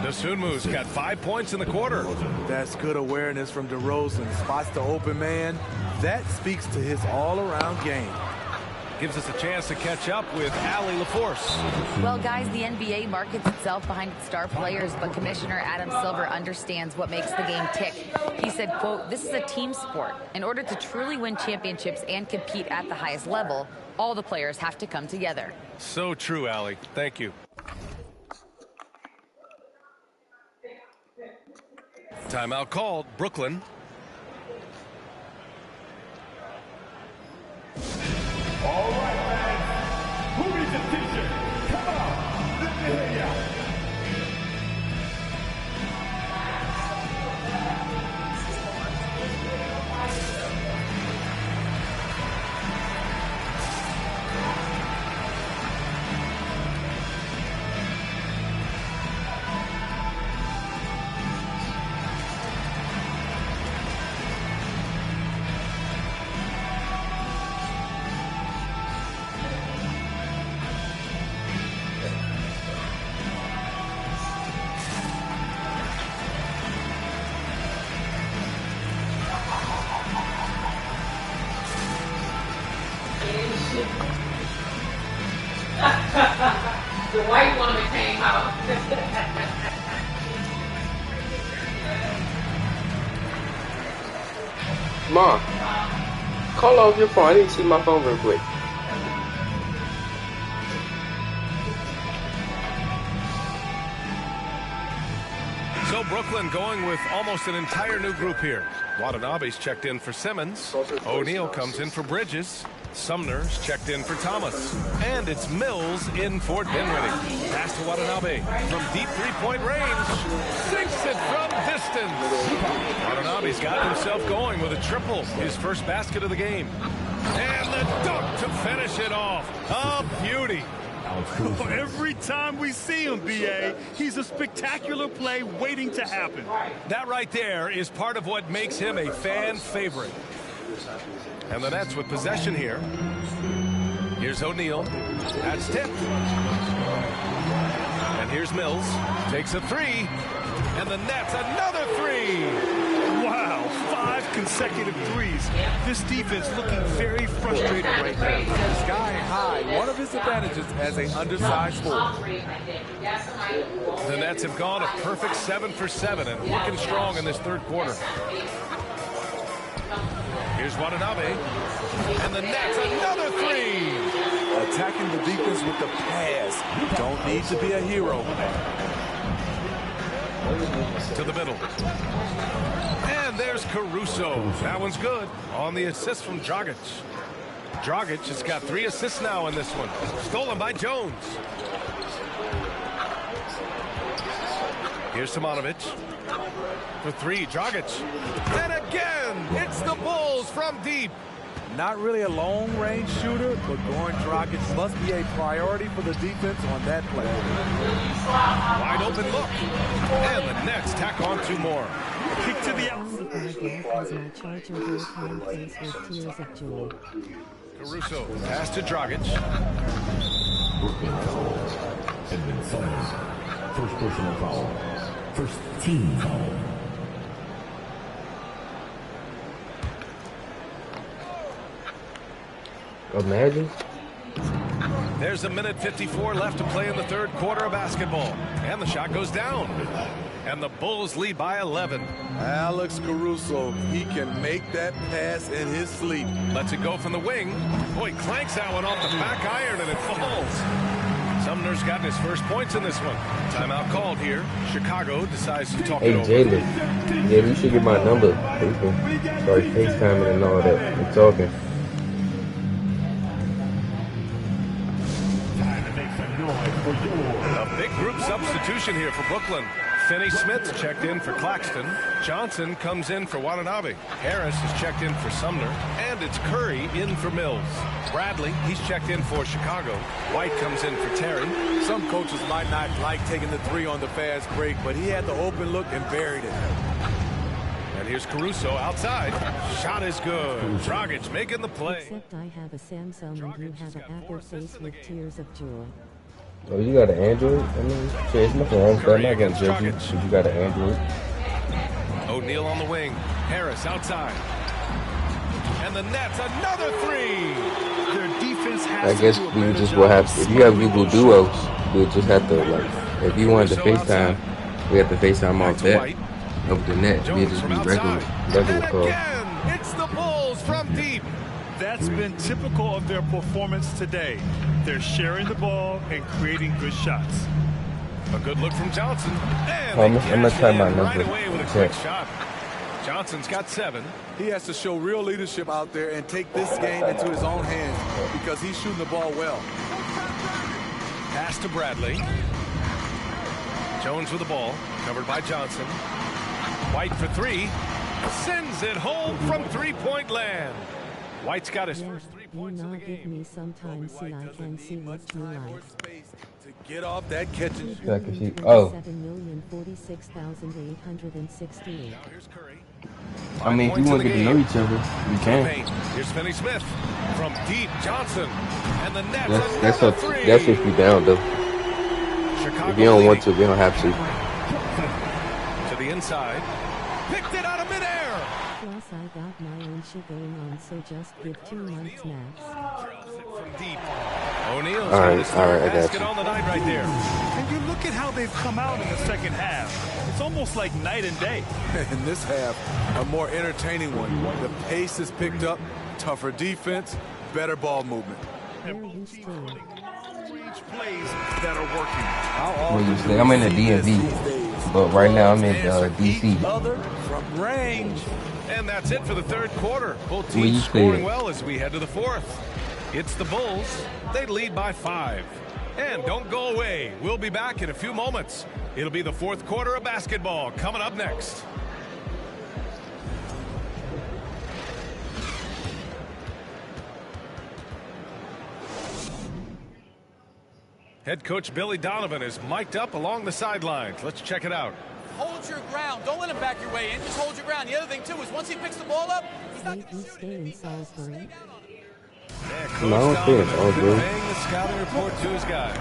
Dosunmu's got 5 points in the quarter. That's good awareness from DeRozan. Spots the open man. That speaks to his all-around game. Gives us a chance to catch up with Allie LaForce. Well, guys, the NBA markets itself behind its star players, but Commissioner Adam Silver understands what makes the game tick. He said, quote, "This is a team sport. In order to truly win championships and compete at the highest level, all the players have to come together." So true, Allie. Thank you. Timeout called. Brooklyn. All right, fans. Who needs a t-shirt? Come on. Let me hear ya. The white woman came out. Mom, call off your phone. I need to see my phone real quick. So Brooklyn going with almost an entire new group here. Watanabe's checked in for Simmons. O'Neal comes in for Bridges. Sumner's checked in for Thomas. And it's Mills in for Dinwiddie. Pass to Watanabe from deep three-point range. Sinks it from distance. Watanabe's got himself going with a triple. His first basket of the game. And the dunk to finish it off. A beauty. Every time we see him, B.A., he's a spectacular play waiting to happen. That right there is part of what makes him a fan favorite. And the Nets with possession here. Here's O'Neal. That's tipped. Here's Mills. Takes a three. And the Nets, another three. Wow, 5 consecutive threes. This defense looking very frustrated right now. Sky high, one of his advantages as an undersized forward. The Nets have gone a perfect 7 for 7 and looking strong in this third quarter. Here's Watanabe. And the Nets, another three. Attacking the defense with the pass. Don't need to be a hero. To the middle. And there's Caruso. That one's good. On the assist from Dragic. Dragic has got 3 assists now in this one. Stolen by Jones. Here's Simonovic. For 3, Dragic. And again, it's the Bulls from deep. Not really a long-range shooter, but going Dragic must be a priority for the defense on that play. Wide open look. And the Nets tack on 2 more. Kick to the out. Caruso pass to Dragic. Edmund Summers. First personal foul. First team foul. Imagine. There's a minute 54 left to play in the third quarter of basketball. And the shot goes down. And the Bulls lead by 11. Alex Caruso, he can make that pass in his sleep. Lets it go from the wing. Boy, clanks that one off the back iron and it falls. Sumner's gotten his first points in this one. Timeout called here. Chicago decides to talk it over. Hey, Jalen. Yeah, you should get my number. We can start FaceTiming and all that. We're talking. A big group substitution here for Brooklyn. Finney-Smith checked in for Claxton. Johnson comes in for Watanabe. Harris is checked in for Sumner. And it's Curry in for Mills. Bradley, he's checked in for Chicago. White comes in for Terry. Some coaches might not like taking the 3 on the fast break, but he had the open look and buried it. And here's Caruso outside. Shot is good. Dragic making the play. Except I have a Samsung and you have an Apple face with tears of joy. Oh, you got an Android? I mean, there's nothing wrong with that. I'm not going to judge you because you got an Android. O'Neal on the wing. Harris outside. And the Nets, another three. Their defense has I guess we just will have, if you have Google Duo, we'll just have to, like, if you wanted to FaceTime, we have to FaceTime off that. Over the net, we'll just be regular call. It's the Bulls from deep. That's been typical of their performance today. They're sharing the ball and creating good shots. A good look from Johnson. And I'm going to try my number. Right away with a quick shot. Johnson's got 7. He has to show real leadership out there and take this game into his own hands because he's shooting the ball well. Pass to Bradley. Jones with the ball, covered by Johnson. White for 3. Sends it home from three-point land. White's got his first 3 points in the game. Give me some time so I can see what you like. To get off that catch and shoot. I can see. Oh. 7,046,868. Now here's Curry. I mean, if you want to get to know each other, you can. Here's Finney-Smith from deep. Johnson and the Nets. That's if you down though. Chicago if you don't want to, we don't have to. To the inside. Picked it out of midair. Plus, I got my own shit going on, so just give 2 months max. From deep. O'Neal's all right, I got basket you. on the night right there. And you look at how they've come out in the second half. It's almost like night and day. In this half, a more entertaining one. The pace is picked up, tougher defense, better ball movement. Plays that are working. I'm in the DMV, but right now I'm in DC. From range. And that's it for the third quarter. Both teams scoring well as we head to the fourth. It's the Bulls. They lead by 5. And don't go away. We'll be back in a few moments. It'll be the fourth quarter of basketball coming up next. Head coach Billy Donovan is mic'd up along the sidelines. Let's check it out. Hold your ground. Don't let him back your way in. Just hold your ground. The other thing, too, is once he picks the ball up, he's not going to stay in Salisbury. No, I don't think it's all good. Paying the scouting report to his guys.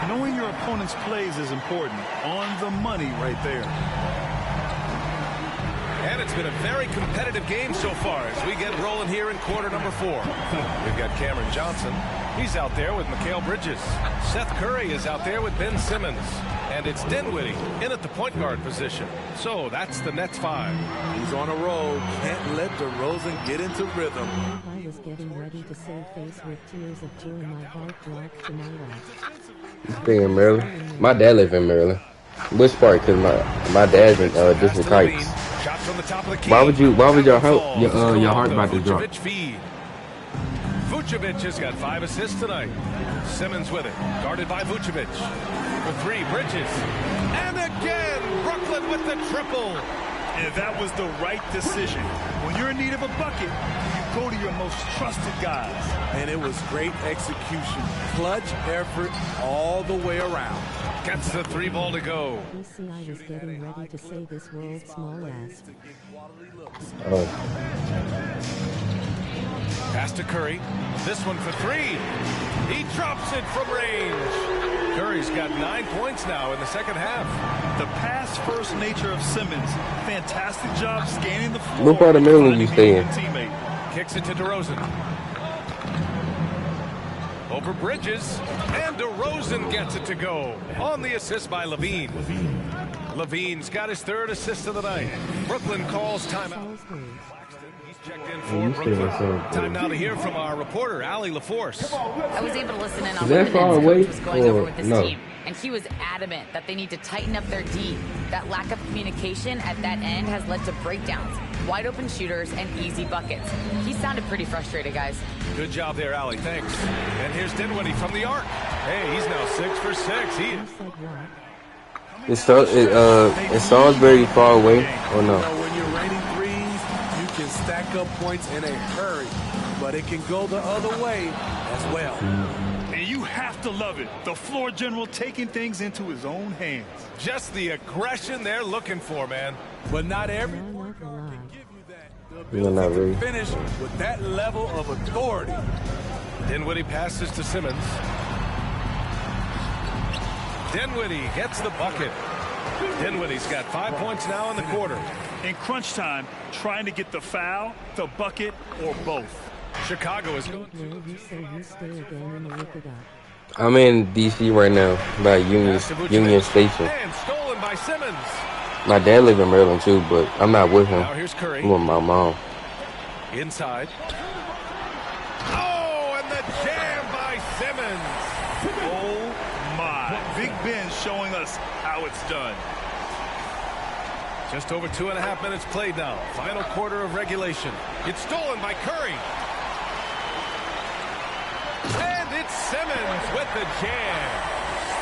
Knowing your opponent's plays is important. On the money right there. And it's been a very competitive game so far as we get rolling here in quarter number 4. We've got Cameron Johnson. He's out there with Mikal Bridges. Seth Curry is out there with Ben Simmons. And it's Dinwiddie in at the point guard position. So that's the Nets 5. He's on a roll. Can't let DeRozan get into rhythm. I was getting ready to save face with tears of joy. My heart dropped to my lap. You stay in Maryland? My dad lives in Maryland. Which part? Because my dad's in different types. Shots from the top of the key. Why would your heart about to drop? Vucevic has got 5 assists tonight. Simmons with it, guarded by Vucevic. For 3, Bridges. And again, Brooklyn with the triple. And that was the right decision. When you're in need of a bucket, you go to your most trusted guys. And it was great execution. Clutch effort all the way around. Gets the 3 ball to go. I was getting ready to say this world's small ass. Oh. Pass to Curry. This one for 3. He drops it from range. Curry's got 9 points now in the second half. The pass-first nature of Simmons. Fantastic job scanning the floor. What part of Maryland you stay in? Kicks it to DeRozan. Over Bridges. And DeRozan gets it to go. On the assist by Levine. Levine's got his 3rd assist of the night. Brooklyn calls timeout. Checked in for Brooklyn. Time now to hear from our reporter, Allie LaForce. I was able to listen in on Is that what far the away? coach was going over with this No. team, and he was adamant that they need to tighten up their D. That lack of communication at that end has led to breakdowns, wide open shooters, and easy buckets. He sounded pretty frustrated, guys. Good job there, Allie. Thanks. And here's Dinwiddie from the arc. Hey, he's now 6 for 6. Is Salisbury far away or no? When you're raining threes, you can stack up points in a hurry, but it can go the other way as well. And you have to love it. The floor general taking things into his own hands. Just the aggression they're looking for, man. But not everyone can give you that. The No, not ability really. to finish with that level of authority. Dinwiddie passes to Simmons. Dinwiddie gets the bucket. Dinwiddie's got 5 points now in the quarter. In crunch time, trying to get the foul, the bucket, or both. Chicago is going I'm in D.C. right now by Union Station. and stolen by Simmons. My dad lives in Maryland too, but I'm not with him. Now here's Curry. I'm with my mom. Inside. Oh, and the jam by Simmons. Oh my. Big Ben showing us how it's done. Just over 2.5 minutes played now. Final quarter of regulation. It's stolen by Curry. And it's Simmons with the jam.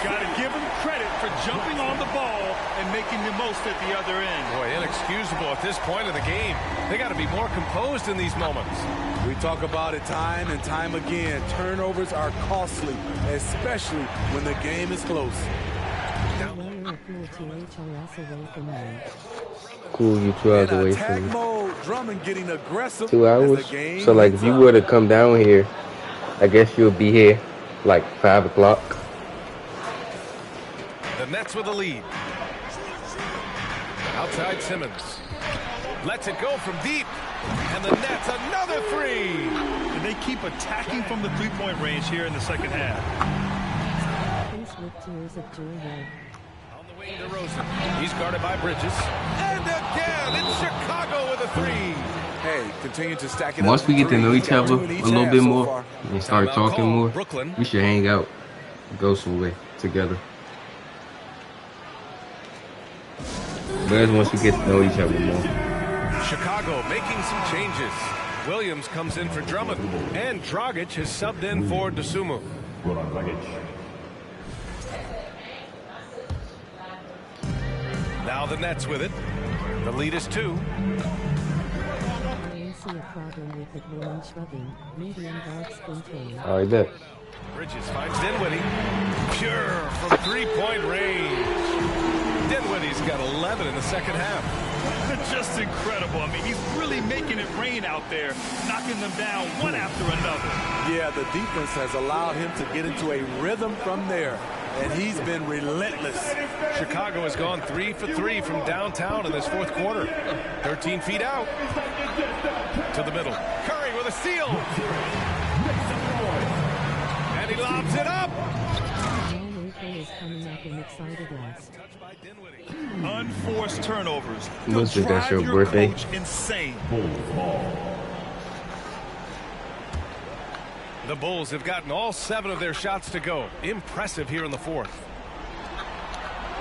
Got to give him credit for jumping on the ball and making the most at the other end. Boy, inexcusable at this point of the game. They got to be more composed in these moments. We talk about it time and time again. Turnovers are costly, especially when the game is close. Cool, you 2 hours away Attack from me. mode, Drummond getting aggressive 2 as hours? the game So like heats if you up. were to come down here, I guess you'll be here like 5 o'clock. The Nets with the lead. Outside Simmons. Lets it go from deep. And the Nets another 3. And they keep attacking from the three-point range here in the second half. On the way to DeRozan. He's guarded by Bridges. And again, it's Chicago with a 3. Hey, continue to stack it Once up. we get to know each other Two in each a little half bit so more far. and start Timeout talking call, more, Brooklyn. we should hang out, go somewhere together. But that's once we get to know each other more. Chicago making some changes. Williams comes in for Drummond. And Dragic has subbed in for Dosunmu. Now the Nets with it. The lead is 2. All right, bet. Bridges finds Dinwiddie. Pure from 3-point range. Dinwiddie's got 11 in the second half. Just incredible. I mean, he's really making it rain out there, knocking them down one after another. Yeah, the defense has allowed him to get into a rhythm from there, and he's been relentless. Chicago has gone 3 for 3 from downtown in this fourth quarter. 13 feet out. To the middle. Curry with a steal. And he lobs it up. Is coming up in excited us. Unforced turnovers. Looks like that's your birthday. Insane. The Bulls have gotten all 7 of their shots to go. Impressive here in the fourth.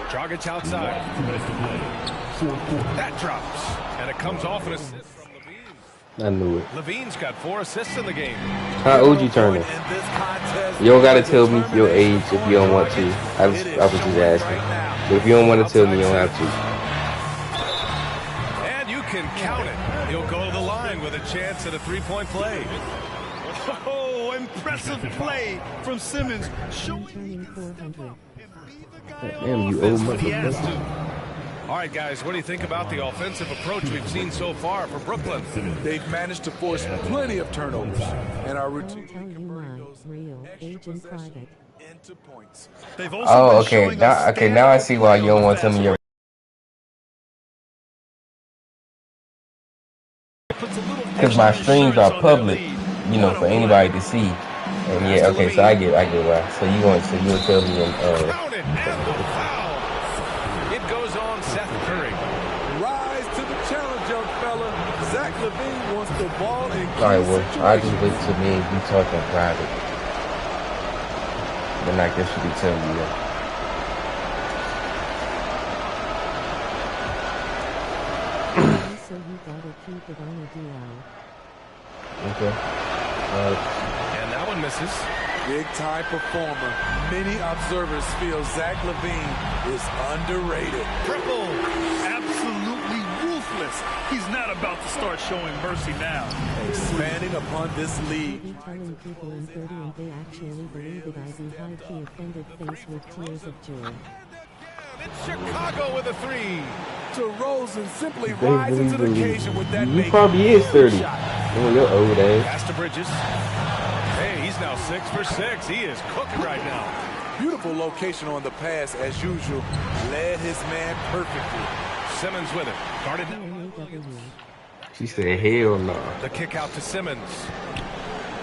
Dragic outside. That drops. And it comes off an assist from Levine. I knew it. Levine's got 4 assists in the game. How old you turning? You don't gotta tell me your age if you don't want to. I was just asking. But if you don't want to tell me, you don't have to. And you can count it. He'll go to the line with a chance at a 3-point play. Oh, impressive play from Simmons. Turning 400. Damn, you old motherfucker. All right, guys, what do you think about the offensive approach we've seen so far for Brooklyn? They've managed to force plenty of turnovers, and our routine Real agent private. into points. Oh, okay. Now I see why you don't want to tell me your. Because my streams are public, you know, for anybody to see. And yeah, okay, so I get why. So you'll tell me It goes on Seth Curry. Rise to the challenge, young fella. Zach LaVine wants the ball in key Alright, well, I just situations. wait till me and you talk in private. Then I guess you can tell me that. So you gotta keep it on a DL. Okay. And that one misses. Big-time performer. Many observers feel Zach LaVine is underrated. Triple. Absolutely ruthless. He's not about to start showing mercy now. Expanding upon this lead. Be telling people in 30 and they actually believe it. I be high-key offended face with tears of joy. It's Chicago with a 3. DeRozan simply They rises really to the occasion with that You make. probably is 30. Oh, you're old ass. Pass to Bridges. Hey, he's now 6 for 6. He is cooking right now. Beautiful location on the pass, as usual. Led his man perfectly. Simmons with it. Guarded. She said, hell no. The kick out to Simmons.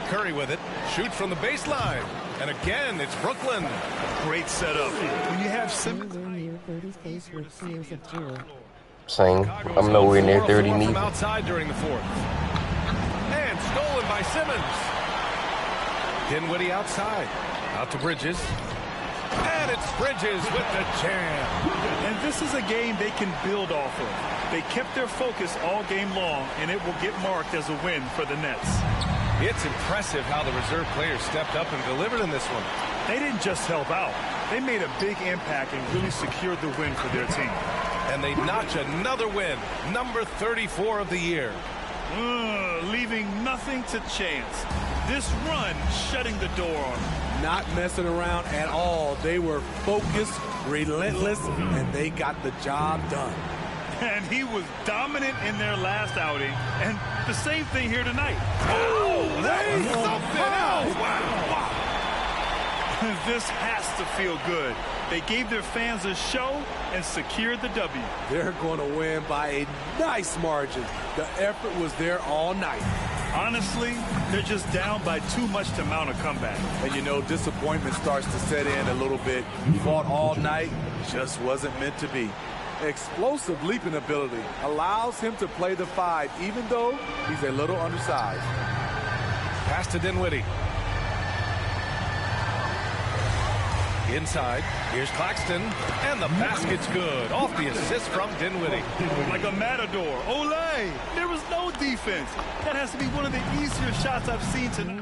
Curry with it. Shoots from the baseline. And again, it's Brooklyn. Great setup. When you have Simmons. Nowhere near 30's face with tears of joy. Same. I'm nowhere near 30 from neither. outside during the fourth. And stolen by Simmons. Dinwiddie outside. Out to Bridges. And it's Bridges with the jam. And this is a game they can build off of. They kept their focus all game long, and it will get marked as a win for the Nets. It's impressive how the reserve players stepped up and delivered in this one. They didn't just help out. They made a big impact and really secured the win for their team. And they notch another win, number 34 of the year. Leaving nothing to chance. This run shutting the door on them. Not messing around at all. They were focused, relentless, and they got the job done. And he was dominant in their last outing. And the same thing here tonight. Oh, they something else. Wow. This has to feel good. They gave their fans a show and secured the W. They're going to win by a nice margin. The effort was there all night. Honestly, they're just down by too much to mount a comeback. And you know, disappointment starts to set in a little bit. Fought all night, just wasn't meant to be. Explosive leaping ability allows him to play the 5, even though he's a little undersized. Pass to Dinwiddie. Inside, here's Claxton, and the basket's good. Off the assist from Dinwiddie. Like a matador. Olay! There was no defense. That has to be one of the easier shots I've seen tonight.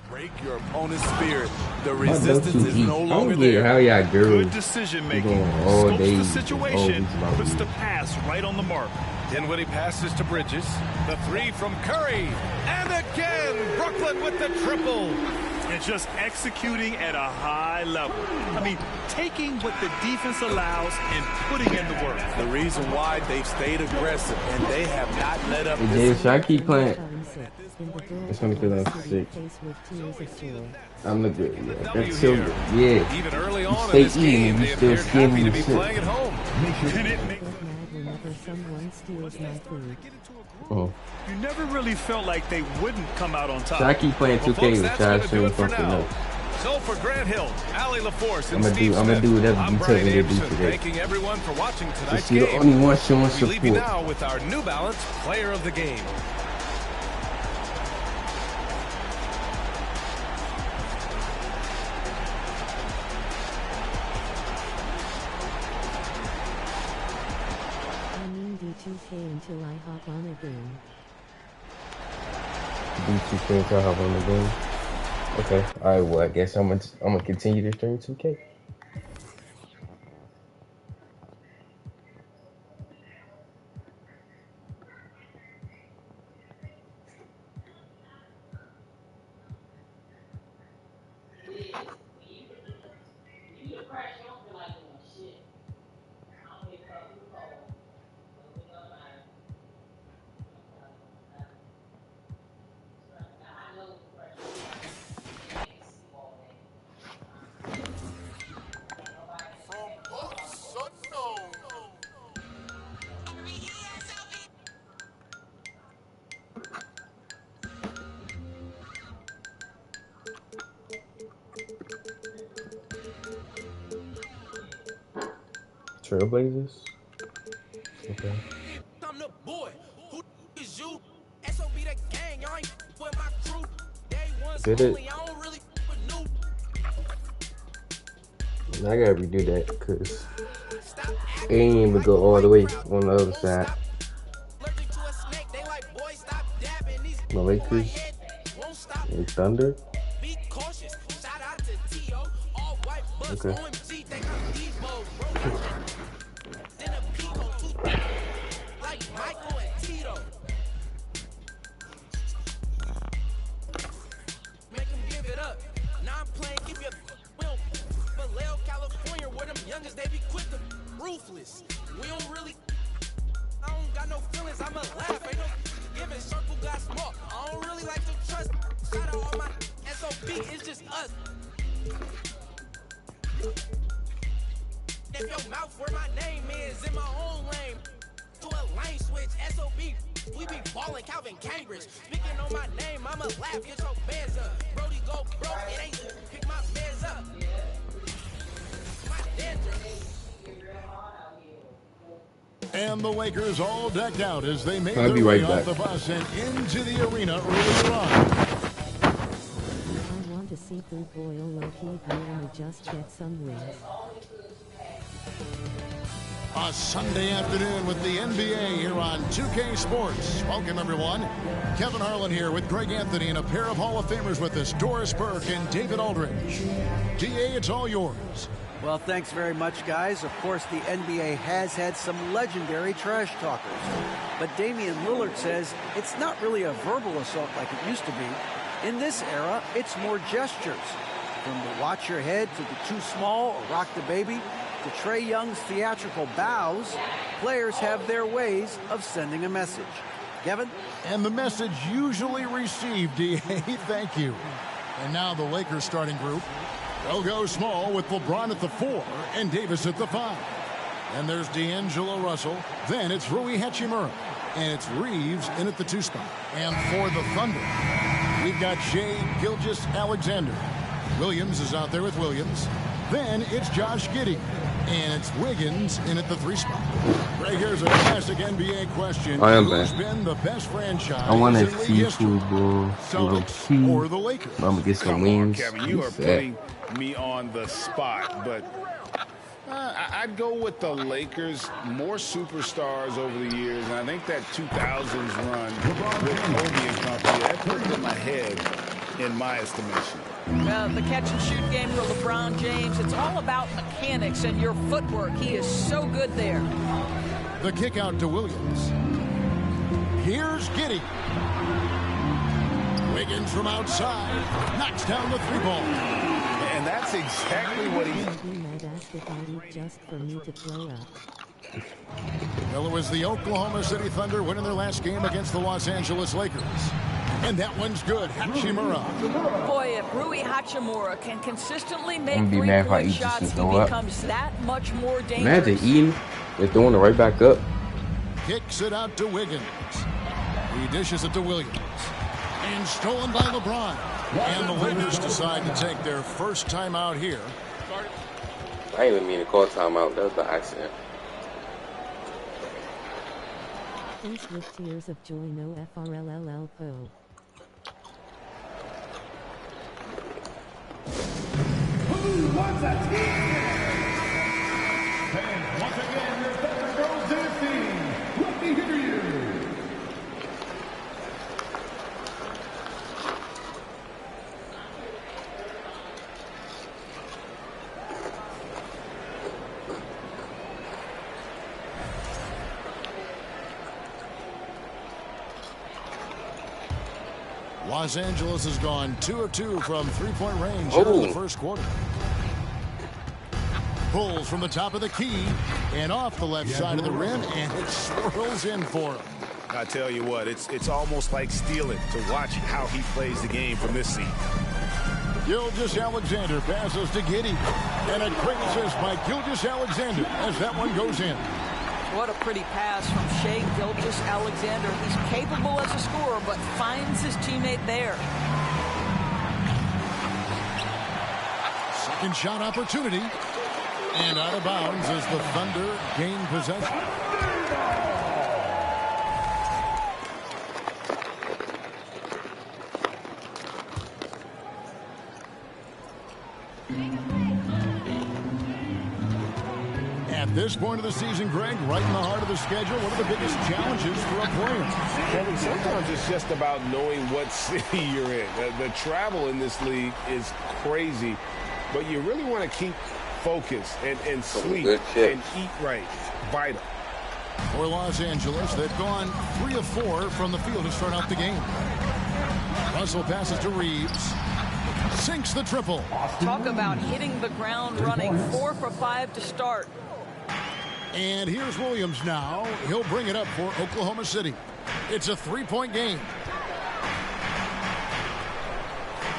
Break your opponent's spirit. The resistance is no longer there. How y'all girls Good decision making. all Scopes day, the situation, all puts the pass right on the mark. Dinwiddie passes to Bridges. The 3 from Curry. And again, Brooklyn with the triple. and just executing at a high level. I mean, taking what the defense allows and putting in the work. The reason why they've stayed aggressive and they have not let up. Hey, should I keep playing? It's gonna feel like 6. I'm looking good. Yeah, that's so good. Yeah. Even early on stay in this game, eating, they you still appeared happy skinny to and be shit. playing at home. Whenever someone steals my food. Oh. You never really felt like they wouldn't come out on top. Should I keep playing 2K folks, or that's should I gonna do stream it for something now. else? So for Grant Hill, Allie LaForce, and I'm Steve gonna do Smith, whatever I'm you tell Brian me to do Anderson, today. thanking everyone for watching tonight's You're game. the only one showing We leave you support. now with our New Balance Player of the Game. I mean D2K until I hop on a game. D2K until I hop on the game. Okay. Alright, well I guess I'm gonna continue to stream 2K. Trailblazers? Okay. I'm the boy. Who is you? SOB the gang. Y'all ain't with my crew. Day one's Did it? only. I don't really with new. I gotta redo that because it ain't even go all the way on the other side. The Lakers and Thunder. Okay. Make them give it up. Now I'm playing, keep your will. Vallejo, California, where them youngest, they be quick to ruthless. We don't really. I don't got no feelings, I'ma laugh. Ain't no giving, circle got small. I don't really like to trust. Shout out all my SOB, it's just us. If your mouth where my name is, in my own lane. To a lane switch, SOB. We be ballin' Calvin Cambridge. Speaking on my name, I'ma laugh, get your bands up. Brody go broke, it ain't pick my meds up. My dandruff. And the Lakers all decked out as they made I'll their be way right off back. the bus and into the arena earlier on. I want to see food boil low-key grill and just get some wings. A Sunday afternoon with the NBA here on 2K Sports. Welcome, everyone. Kevin Harlan here with Greg Anthony and a pair of Hall of Famers with us, Doris Burke and David Aldridge. DA, it's all yours. Well, thanks very much, guys. Of course, the NBA has had some legendary trash talkers. But Damian Lillard says it's not really a verbal assault like it used to be. In this era, it's more gestures. From the watch your head to the too small or rock the baby to Trae Young's theatrical bows, players have their ways of sending a message. Kevin? And the message usually received, DA. Thank you. And now the Lakers starting group. They'll go small with LeBron at the 4 and Davis at the 5. And there's D'Angelo Russell. Then it's Rui Hachimura. And it's Reeves in at the 2 spot. And for the Thunder, we've got Shai Gilgeous-Alexander. Williams is out there with Williams. Then it's Josh Giddey. And it's Wiggins in at the 3 spot. Right here's a classic NBA question. I am Who's back. been the best franchise I want in to league see history? football. Celtics or the Lakers? I'm gonna get some Come on, wings. Kevin, you are What's that? putting me on the spot, but I'd go with the Lakers. More superstars over the years, and I think that 2000s run with Kobe and company, that put them ahead in my estimation. Well, the catch-and-shoot game for LeBron James, it's all about mechanics and your footwork. He is so good there. The kick out to Williams. Here's Giddey. Wiggins from outside knocks down the three ball. And that's exactly what he... Matt asked if I'd eat just for me to throw up. Well, it was the Oklahoma City Thunder winning their last game against the Los Angeles Lakers. And that one's good. Hachimura. Boy, if Rui Hachimura can consistently make I'm gonna be mad if I three-point eat this shots, and he throw up. becomes that much more dangerous. Imagine eating and throwing it right back up. Kicks it out to Wiggins. He dishes it to Williams. And stolen by LeBron. And the Lakers decide to take their first timeout here. I didn't even mean to call timeout. That was by accident. Face with tears of joy, no FRLLL po. Who wants a team? And once again, your Thunder Girls dance team. Let me hear you. Los Angeles has gone 2 of 2 from three-point range here in the first quarter. Pulls from the top of the key and off the left side of the rim, and it swirls in for him. I tell you what, it's almost like stealing to watch how he plays the game from this seat. Gilgeous-Alexander passes to Giddey. And a quick assist by Gilgeous-Alexander as that one goes in. What a pretty pass from Shai Gilgeous-Alexander. He's capable as a scorer, but finds his teammate there. Second shot opportunity. And out of bounds as the Thunder gain possession. At this point of the season, Greg, right in the heart of the schedule, what are the biggest challenges for a player? Kevin, sometimes it's just about knowing what city you're in. The travel in this league is crazy, but you really want to keep focus and sleep and eat right. Vital. For Los Angeles, they've gone 3 of 4 from the field to start out the game. Russell passes to Reeves. Sinks the triple. Talk about hitting the ground running. 4 for 5 to start. And here's Williams now. He'll bring it up for Oklahoma City. It's a 3-point game.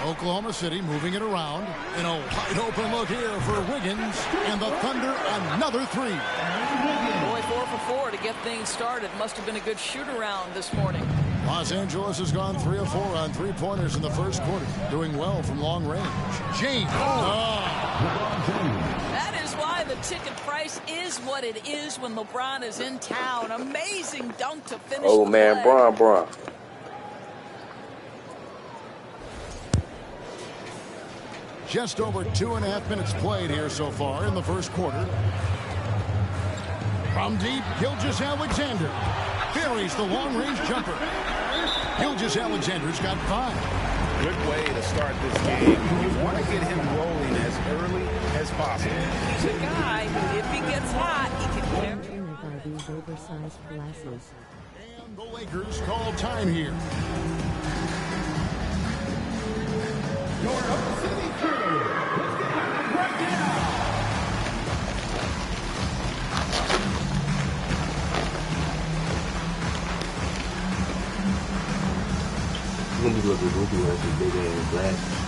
Oklahoma City moving it around. And a wide open look here for Wiggins. And the Thunder another 3. Boy, 4 for 4 to get things started. Must have been a good shoot-around this morning. Los Angeles has gone 3 of 4 on three-pointers in the first quarter. Doing well from long range. James. That is why the ticket price is what it is when LeBron is in town. Amazing dunk to finish. Oh, man, Bron. Just over 2.5 minutes played here so far in the first quarter. From deep, Gilgeous-Alexander buries the long-range jumper. Gilgeous-Alexander's got 5. Good way to start this game. You want to get him rolling as early as possible. He's a guy who, if he gets hot, he can carry. By these oversized glasses. And the Lakers call time here. Your City crew, let's get it right now. When you look at Ruby with his big ass glasses.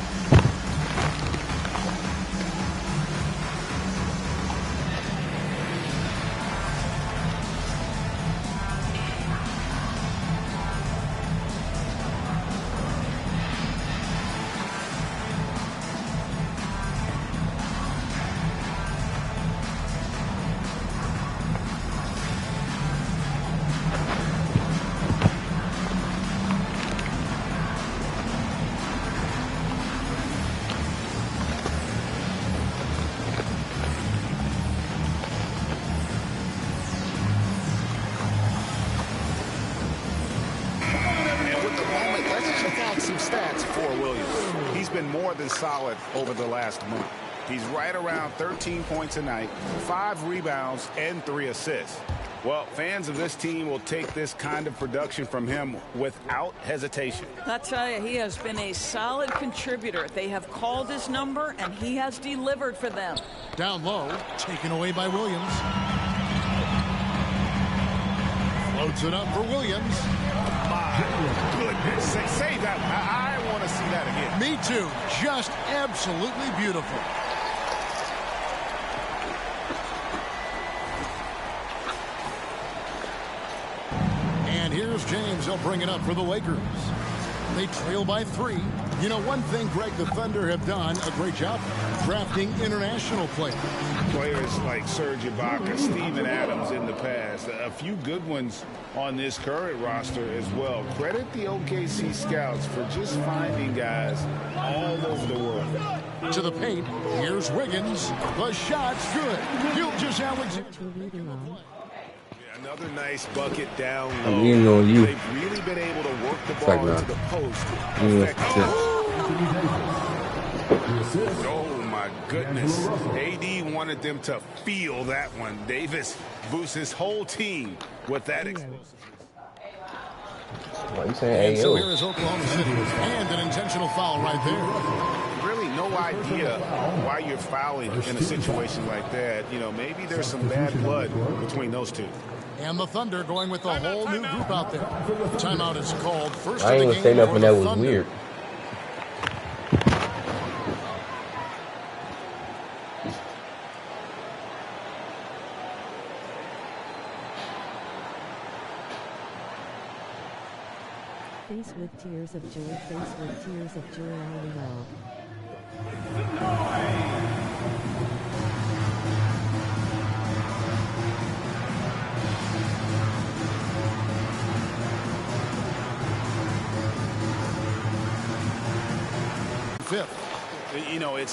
Solid over the last month. He's right around 13 points a night, 5 rebounds, and 3 assists. Well, fans of this team will take this kind of production from him without hesitation. I tell you, he has been a solid contributor. They have called his number, and he has delivered for them. Down low, taken away by Williams. Floats it up for Williams. My goodness. Save that one. I want to see that again. Me too. Just absolutely beautiful. And here's James. He'll bring it up for the Lakers. They trail by 3. You know, one thing Greg the Thunder have done a great job drafting international players. Players like Serge Ibaka, Steven Adams in the past. A few good ones on this current roster as well. Credit the OKC scouts for just finding guys all over the world. To the paint. Here's Wiggins. The shot's good. Gilgeous-Alexander. Another nice bucket down low. I'm leaning on you. They've really been able to work the ball like into the post. Oh, my goodness. AD wanted them to feel that one. Davis boosts his whole team with that explosiveness. What are you saying? And so here is Oklahoma City. And an intentional foul right there. Really no idea why you're fouling in a situation like that. You know, maybe there's some bad blood between those two. And the Thunder going with a whole new group out there. Timeout is called. First I ain't gonna say nothing that was weird. Face with tears of joy, face with tears of joy, LOL. Fifth. You know, it's